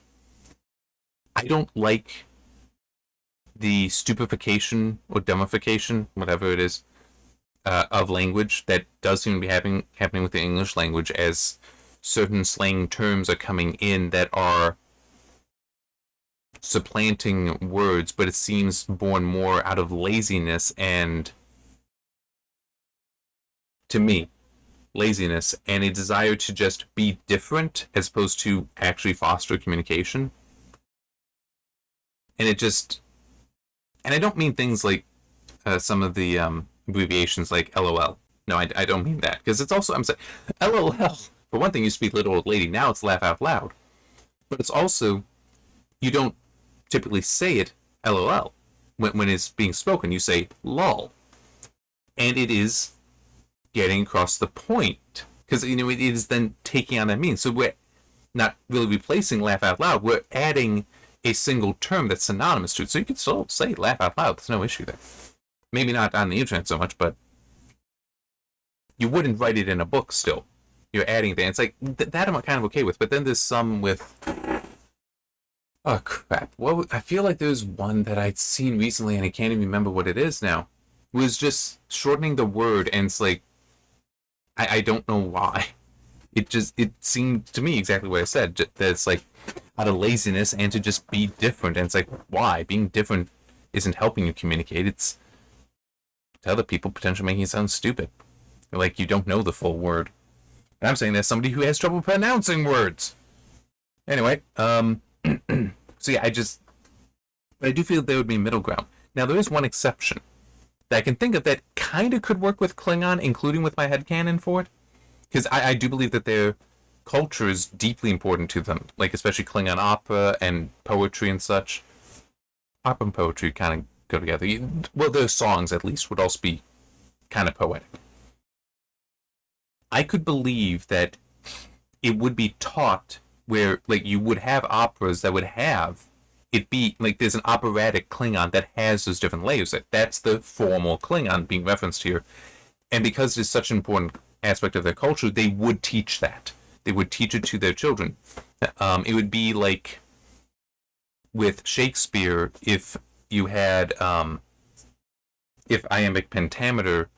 I don't like the stupefaction or dumbification, whatever it is, of language that does seem to be happening with the English language, as certain slang terms are coming in that are supplanting words, but it seems born more out of laziness and, to me, laziness and a desire to just be different as opposed to actually foster communication. And it just, and I don't mean things like some of the abbreviations like LOL. No, I don't mean that, because it's also, I'm saying, LOL, for one thing, used to be little old lady, now it's laugh out loud. But it's also, you don't typically say it LOL when it's being spoken. You say lol. And it is getting across the point, because it is then taking on that meaning. So we're not really replacing laugh out loud, we're adding a single term that's synonymous to it. So you can still say laugh out loud, there's no issue there. Maybe not on the internet so much, but you wouldn't write it in a book still. You're adding that. It's like, that I'm kind of okay with. But then there's some with, oh crap. I feel like there's one that I'd seen recently and I can't even remember what it is now. It was just shortening the word, and it's like, I don't know why. It seemed to me exactly what I said. That it's like out of laziness and to just be different. And it's like, why? Being different isn't helping you communicate. It's to other people potentially making it sound stupid. Like you don't know the full word. And I'm saying that's somebody who has trouble pronouncing words. Anyway, so yeah, but I do feel there would be a middle ground. Now there is one exception that I can think of that kind of could work with Klingon, including with my headcanon for it. Because I do believe that their culture is deeply important to them. Like, especially Klingon opera and poetry and such. Opera and poetry kind of go together. Well, their songs, at least, would also be kind of poetic. I could believe that it would be taught where, like, you would have operas that would have it be, like, there's an operatic Klingon that has those different layers. That's the formal Klingon being referenced here. And because it's such an important aspect of their culture, they would teach that. they would teach it to their children. It would be like with Shakespeare, if you had if iambic pentameter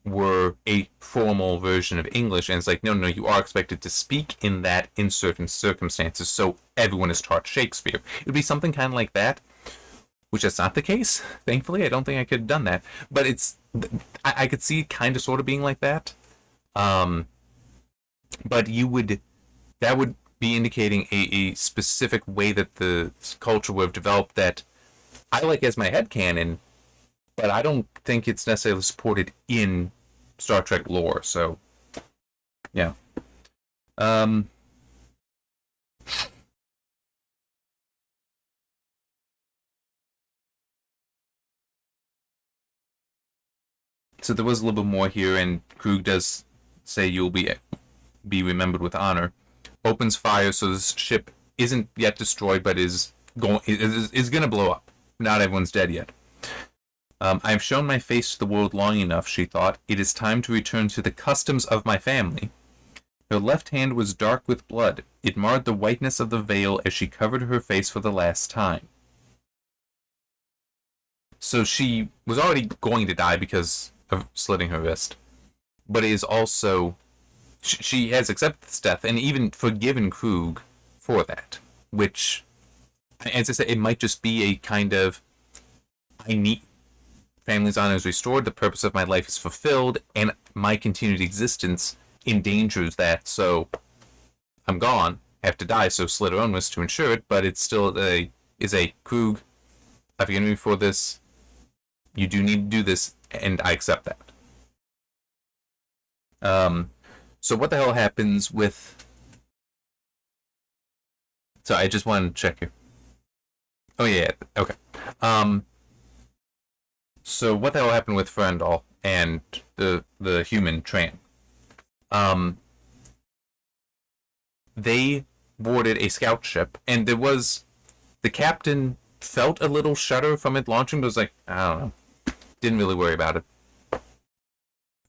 were a formal version of English, and it's like, no, you are expected to speak in that in certain circumstances, so everyone is taught Shakespeare. It would be something kind of like that, which is not the case. Thankfully, I don't think I could have done that, but I could see it kind of sort of being like that. But that would be indicating a specific way that the culture would have developed that I like as my headcanon, but I don't think it's necessarily supported in Star Trek lore. So, yeah. So there was a little bit more here, and Krug does say you'll be remembered with honor. Opens fire, so this ship isn't yet destroyed, but is going to blow up. Not everyone's dead yet. I've shown my face to the world long enough, she thought. It is time to return to the customs of my family. Her left hand was dark with blood. It marred the whiteness of the veil as she covered her face for the last time. So she was already going to die because of slitting her wrist. But it is also... She has accepted this death and even forgiven Krug for that. Which, as I said, it might just be a kind of... I need... Family's honor is restored, the purpose of my life is fulfilled, and my continued existence endangers that, so I'm gone. I have to die, so slit her own wrist to ensure it, but it's still a Krug, I've forgiven you for this, you do need to do this, and I accept that. So what the hell happens with... So I just wanted to check here. Oh yeah, okay. So what the hell happened with Ferndal and the human Tran? They boarded a scout ship, and the captain felt a little shudder from it launching, but was like, I don't know. Didn't really worry about it.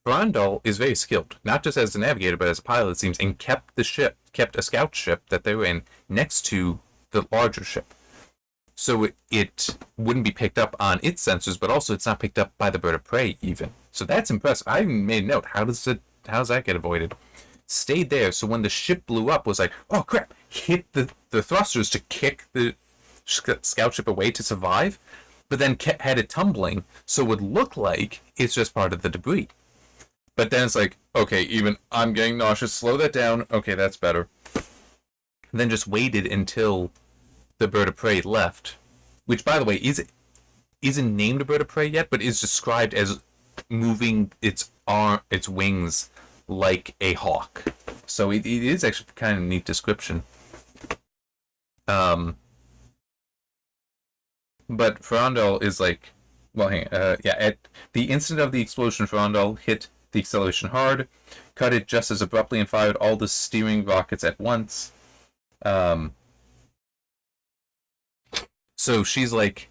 Ferndal is very skilled, not just as a navigator, but as a pilot, it seems, and kept a scout ship that they were in next to the larger ship. So it wouldn't be picked up on its sensors, but also it's not picked up by the bird of prey even. So that's impressive. I even made a note. How does that get avoided? Stayed there, so when the ship blew up, was like, oh crap, hit the thrusters to kick the scout ship away to survive, but then had it tumbling, so it would look like it's just part of the debris. But then it's like, okay, even I'm getting nauseous, slow that down, okay, that's better. And then just waited until the bird of prey left, which, by the way, isn't named a bird of prey yet, but is described as moving its wings like a hawk. So it is actually kind of a neat description. But Ferndal is like, well, hang on, at the instant of the explosion, Ferndal hit the acceleration hard, cut it just as abruptly, and fired all the steering rockets at once. So she's like,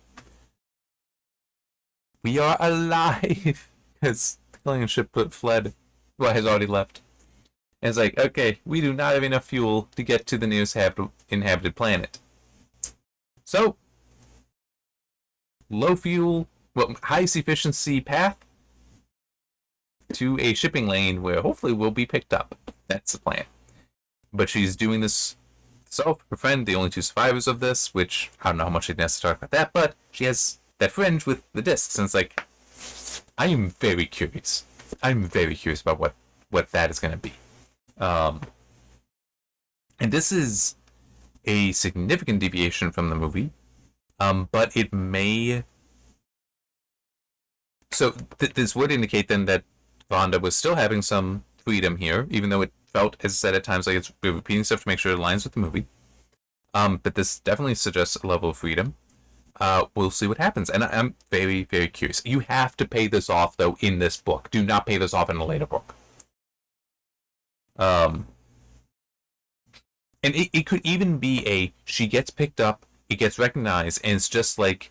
we are alive! Because the Klingon ship fled. Well, has already left. And it's like, okay, we do not have enough fuel to get to the nearest inhabited planet. So, low fuel, highest efficiency path to a shipping lane where hopefully we'll be picked up. That's the plan. But she's doing this herself, her friend, the only two survivors of this, which I don't know how much she has to talk about that, but she has that fringe with the discs, and it's like, I am very curious. I'm very curious about what that is going to be. And this is a significant deviation from the movie, but it may... So this would indicate then that Vonda was still having some freedom here, even though it felt, as I said, at times like it's repeating stuff to make sure it aligns with the movie. But this definitely suggests a level of freedom. We'll see what happens, and I'm very, very curious. You have to pay this off, though, in this book. Do not pay this off in a later book. And it could even be she gets picked up, it gets recognized, and it's just like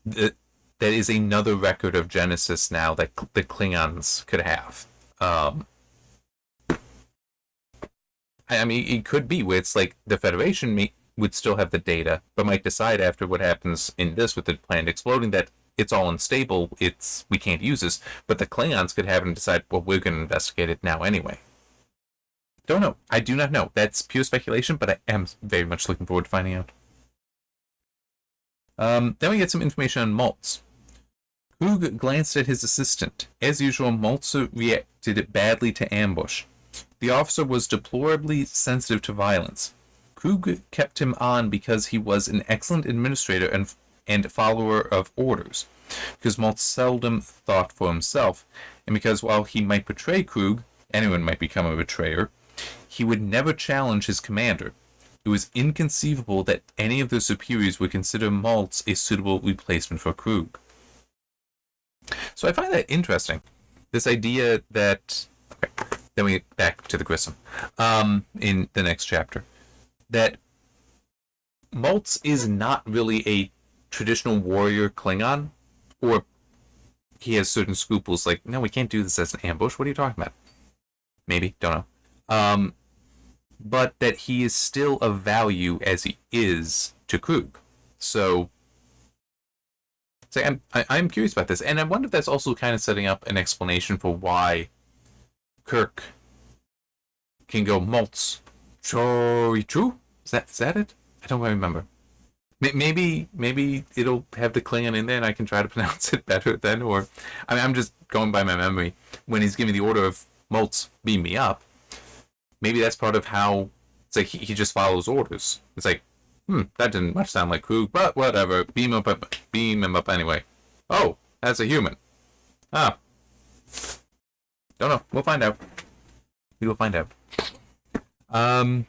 that is another record of Genesis now that the Klingons could have. I mean, it could be where it's like the Federation would still have the data, but might decide after what happens in this with the planet exploding that it's all unstable, we can't use this, but the Klingons could have it and decide, well, we're going to investigate it now anyway. Don't know. I do not know. That's pure speculation, but I am very much looking forward to finding out. Then we get some information on Maltz. Krug glanced at his assistant. As usual, Maltz reacted badly to ambush. The officer was deplorably sensitive to violence. Krug kept him on because he was an excellent administrator and follower of orders, because Maltz seldom thought for himself, and because while he might betray Krug, anyone might become a betrayer, he would never challenge his commander. It was inconceivable that any of their superiors would consider Maltz a suitable replacement for Krug. So I find that interesting. This idea that... Okay, then we get back to the Grissom in the next chapter. That Maltz is not really a traditional warrior Klingon, or he has certain scruples like, no, we can't do this as an ambush. What are you talking about? Maybe, don't know. But that he is still of value as he is to Krug. So I'm curious about this, and I wonder if that's also kind of setting up an explanation for why Kirk can go Maltz Chorichu? Is that it? I don't really remember. Maybe it'll have the Klingon in there and I can try to pronounce it better then, or... I mean, I'm just going by my memory. When he's giving the order of Maltz, beam me up, maybe that's part of how... It's like he just follows orders. It's like, that didn't much sound like Krug, but whatever. Beam him up anyway. Oh, that's a human. Ah. Don't know. We'll find out. We will find out. And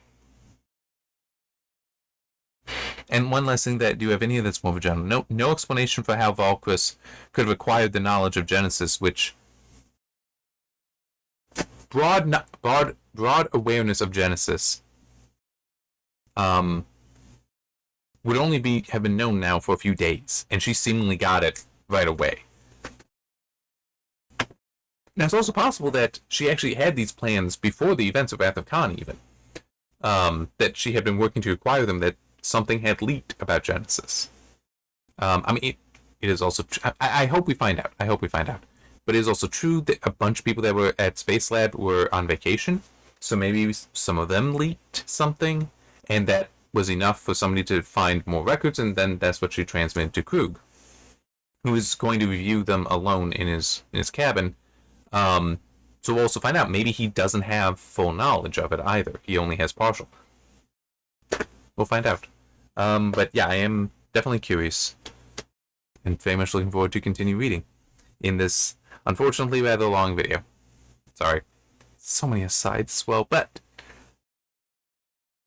one last thing, that do you have any of this more of a general? No explanation for how Valkyries could have acquired the knowledge of Genesis, which broad awareness of Genesis would only have been known now for a few days, and she seemingly got it right away. Now, it's also possible that she actually had these plans before the events of Wrath of Khan, even. That she had been working to acquire them, that something had leaked about Genesis. I mean, it is also... I hope we find out. But it is also true that a bunch of people that were at Space Lab were on vacation, so maybe some of them leaked something, and that was enough for somebody to find more records, and then that's what she transmitted to Krug, who is going to review them alone in his cabin. So we'll also find out, maybe he doesn't have full knowledge of it either. He only has partial. We'll find out. But yeah, I am definitely curious, and very much looking forward to continue reading in this, unfortunately, rather long video. Sorry. So many asides as well, but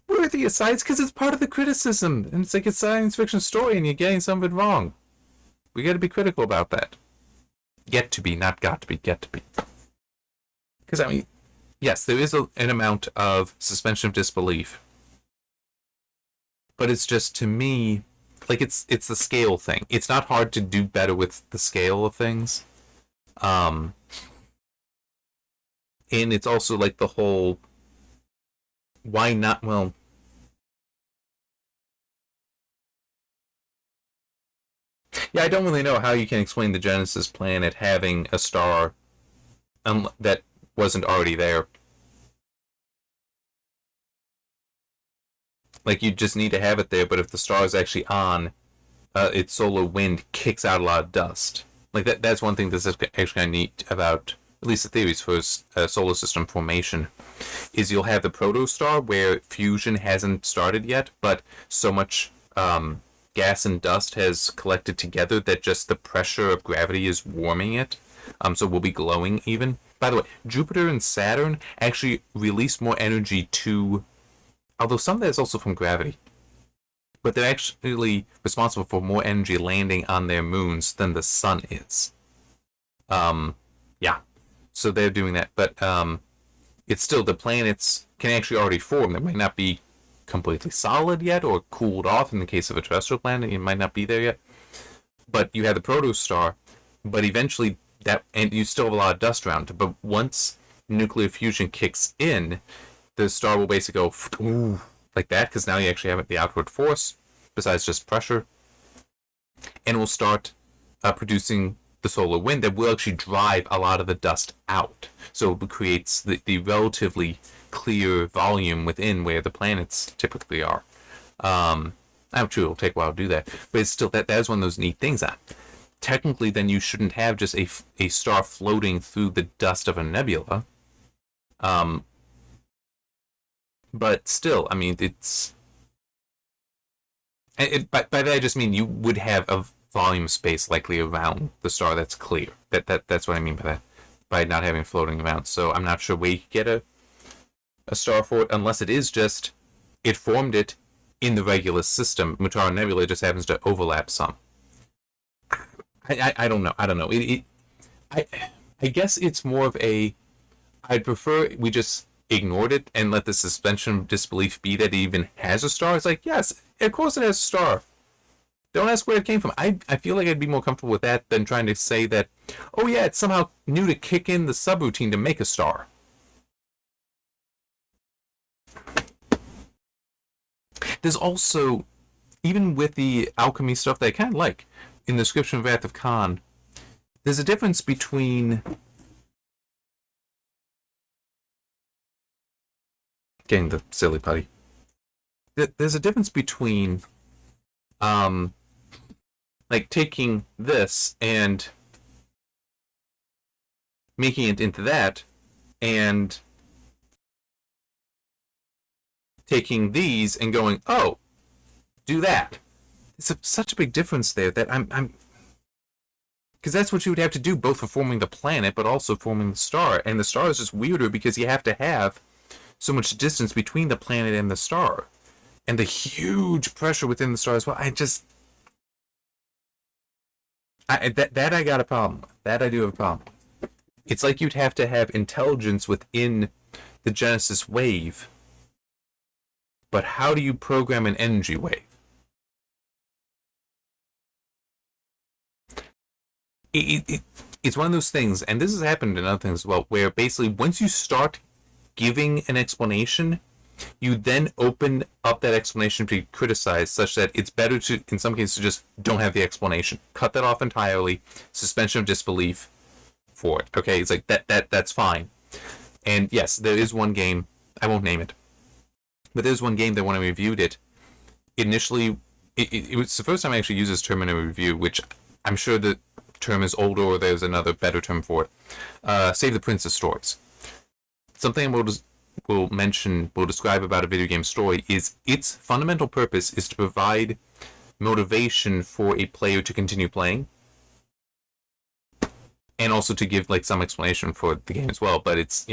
worthy asides because it's part of the criticism, and it's like a science fiction story and you're getting some of it wrong. We gotta be critical about that. Get to be, not got to be, get to be. Because, I mean, yes, there is an amount of suspension of disbelief. But it's just, to me, like, it's the scale thing. It's not hard to do better with the scale of things. And it's also, like, the whole... Why not? Well... Yeah, I don't really know how you can explain the Genesis planet having a star that wasn't already there. Like, you just need to have it there, but if the star is actually on, its solar wind kicks out a lot of dust. Like, that's one thing that's actually kind of neat about, at least the theories for solar system formation, is you'll have the protostar where fusion hasn't started yet, but so much gas and dust has collected together that just the pressure of gravity is warming it. So we'll be glowing even. By the way, Jupiter and Saturn actually release more energy to... Although some of that is also from gravity. But they're actually responsible for more energy landing on their moons than the sun is. Yeah. So they're doing that. But it's still, the planets can actually already form. They might not be completely solid yet or cooled off. In the case of a terrestrial planet, it might not be there yet. But you have the protostar. But eventually, and you still have a lot of dust around it. But once nuclear fusion kicks in, the star will basically go ooh, like that, because now you actually have the outward force besides just pressure, and will start producing the solar wind that will actually drive a lot of the dust out. So it creates the relatively clear volume within where the planets typically are. I'm true, it'll take a while to do that, but it's still that is one of those neat things. Technically, then you shouldn't have just a star floating through the dust of a nebula. But still, I mean, it's by that I just mean you would have a volume space likely around the star that's clear. That's what I mean by that, by not having floating around. So I'm not sure where you could get a star for it, unless it is just it formed it in the regular system. Mutara Nebula just happens to overlap some. I don't know. I guess it's more of a. I'd prefer we just ignored it and let the suspension of disbelief be that it even has a star. It's like, yes, of course it has a star. Don't ask where it came from. I feel like I'd be more comfortable with that than trying to say that, oh yeah, it's somehow new to kick in the subroutine to make a star. There's also, even with the alchemy stuff that I kind of like, in the description of Wrath of Khan, there's a difference between getting the silly putty. There's a difference between like taking this and making it into that, and taking these and going, oh, do that. It's such a big difference there that I'm because that's what you would have to do, both for forming the planet but also forming the star. And the star is just weirder because you have to have so much distance between the planet and the star, and the huge pressure within the star as well. That I got a problem with. That I do have a problem with. It's like you'd have to have intelligence within the Genesis wave, but how do you program an energy wave? It's one of those things, and this has happened in other things as well, where basically once you start giving an explanation, you then open up that explanation to be criticized, such that it's better to, in some cases, just don't have the explanation. Cut that off entirely. Suspension of disbelief for it. Okay, it's like that's fine. And yes, there is one game, I won't name it, but there's one game that when I reviewed it, initially, it was the first time I actually used this term in a review, which I'm sure the term is older or there's another better term for it. Save the Princess stories. Something we'll describe about a video game story is its fundamental purpose is to provide motivation for a player to continue playing, and also to give like some explanation for the game as well. But it's,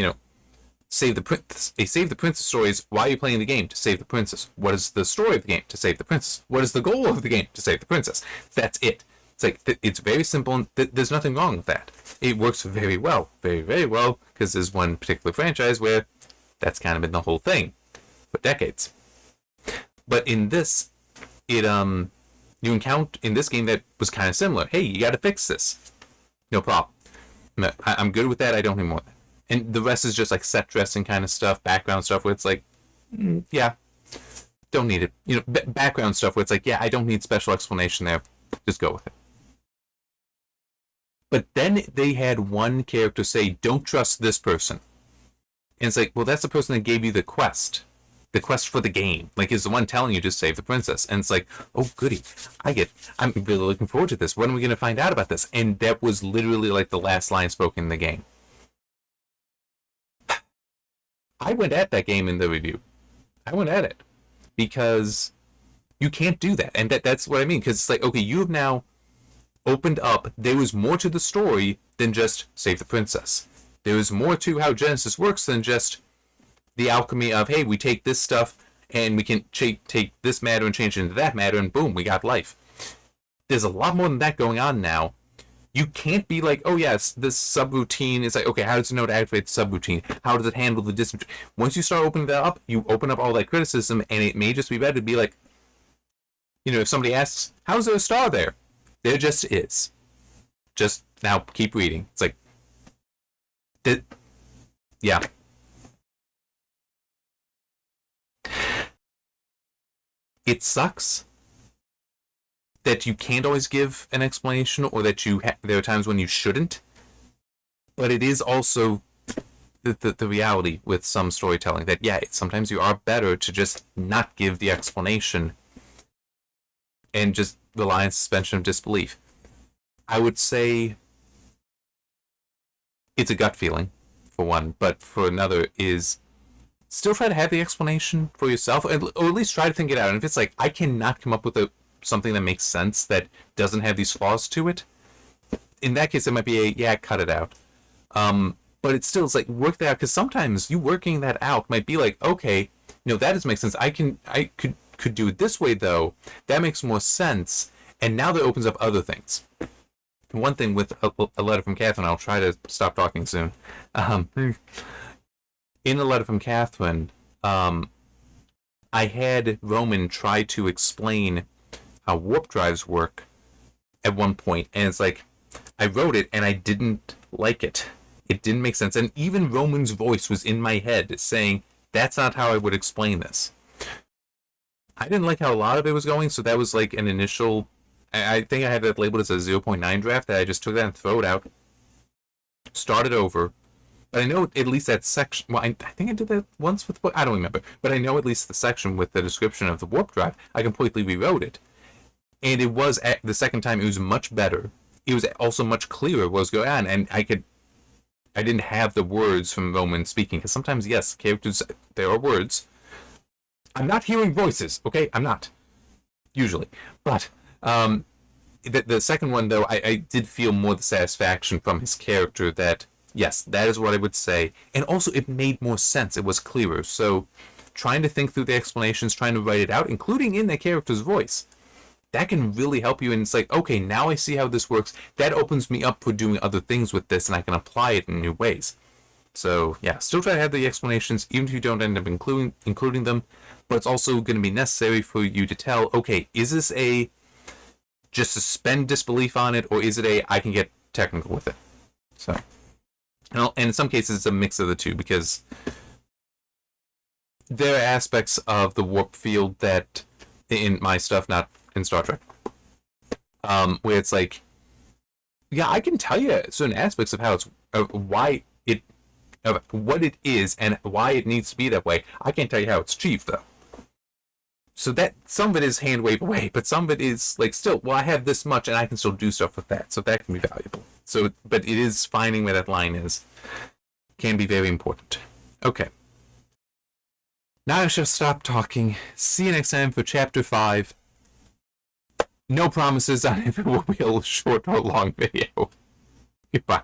save the princess story is, why are you playing the game? To save the princess. What is the story of the game? To save the princess. What is the goal of the game? To save the princess. That's it. It's like, it's very simple, and there's nothing wrong with that. It works very well, very, very well, because there's one particular franchise where that's kind of been the whole thing for decades. But in this, you encounter in this game that was kind of similar. Hey, you got to fix this. No problem. I'm good with that. I don't need more of that. And the rest is just like set dressing kind of stuff, background stuff where it's like, yeah, don't need it. Background stuff where it's like, yeah, I don't need special explanation there. Just go with it. But then they had one character say, don't trust this person. And it's like, well, that's the person that gave you the quest for the game. Like, is the one telling you to save the princess. And it's like, oh, goody. I'm really looking forward to this. When are we going to find out about this? And that was literally like the last line spoken in the game. I went at that game in the review. I went at it. Because you can't do that. And that's what I mean. Because it's like, okay, you have now opened up, there was more to the story than just save the princess. There was more to how Genesis works than just the alchemy of, hey, we take this stuff and we can take this matter and change it into that matter, and boom, we got life. There's a lot more than that going on now. You can't be like, oh yes, this subroutine is like, okay, how does it know to activate the subroutine? How does it handle the distance? Once you start opening that up, you open up all that criticism, and it may just be better to be like, if somebody asks, how's there a star there? There just is. Just now keep reading. It's like, yeah. It sucks that you can't always give an explanation, or that there are times when you shouldn't. But it is also the reality with some storytelling that, yeah, sometimes you are better to just not give the explanation and just rely on suspension of disbelief. I would say it's a gut feeling, for one, but for another is still try to have the explanation for yourself, or at least try to think it out. And if it's like, I cannot come up with something that makes sense that doesn't have these flaws to it, in that case, it might be cut it out. But it still is like, work that out, because sometimes you working that out might be like, okay, that does make sense. I could do it this way though. That makes more sense, and now that opens up other things. One thing with a letter from Catherine, I'll try to stop talking soon. In a letter from Catherine, I had Roman try to explain how warp drives work at one point, and it's like, I wrote it and I didn't like it. It didn't make sense, and even Roman's voice was in my head saying, that's not how I would explain this. I didn't like how a lot of it was going, so that was like an initial, I think I had that labeled as a 0.9 draft, that I just took that and throw it out, started over. But I know at least that section, well, I think I did that once with, I don't remember, but I know at least the section with the description of the warp drive, I completely rewrote it. And it was, the second time, it was much better. It was also much clearer what was going on, and I didn't have the words from Roman speaking, because sometimes, yes, characters, there are words. I'm not hearing voices, okay? I'm not. Usually. But, the second one, though, I did feel more the satisfaction from his character that, yes, that is what I would say. And also, it made more sense. It was clearer. So, trying to think through the explanations, trying to write it out, including in the character's voice, that can really help you. And it's like, okay, now I see how this works. That opens me up for doing other things with this, and I can apply it in new ways. So, yeah, still try to have the explanations, even if you don't end up including them. But it's also going to be necessary for you to tell, okay, is this a just suspend disbelief on it, or is it I can get technical with it? So, and in some cases, it's a mix of the two, because there are aspects of the warp field that, in my stuff, not in Star Trek, where it's like, yeah, I can tell you certain aspects of how it's, why it, of what it is and why it needs to be that way. I can't tell you how it's achieved, though. So that, some of it is hand wave away, but some of it is like, still, well, I have this much and I can still do stuff with that. So that can be valuable. So, but it is finding where that line is, can be very important. Okay. Now I shall stop talking. See you next time for Chapter 5. No promises on if it will be a short or long video. Goodbye.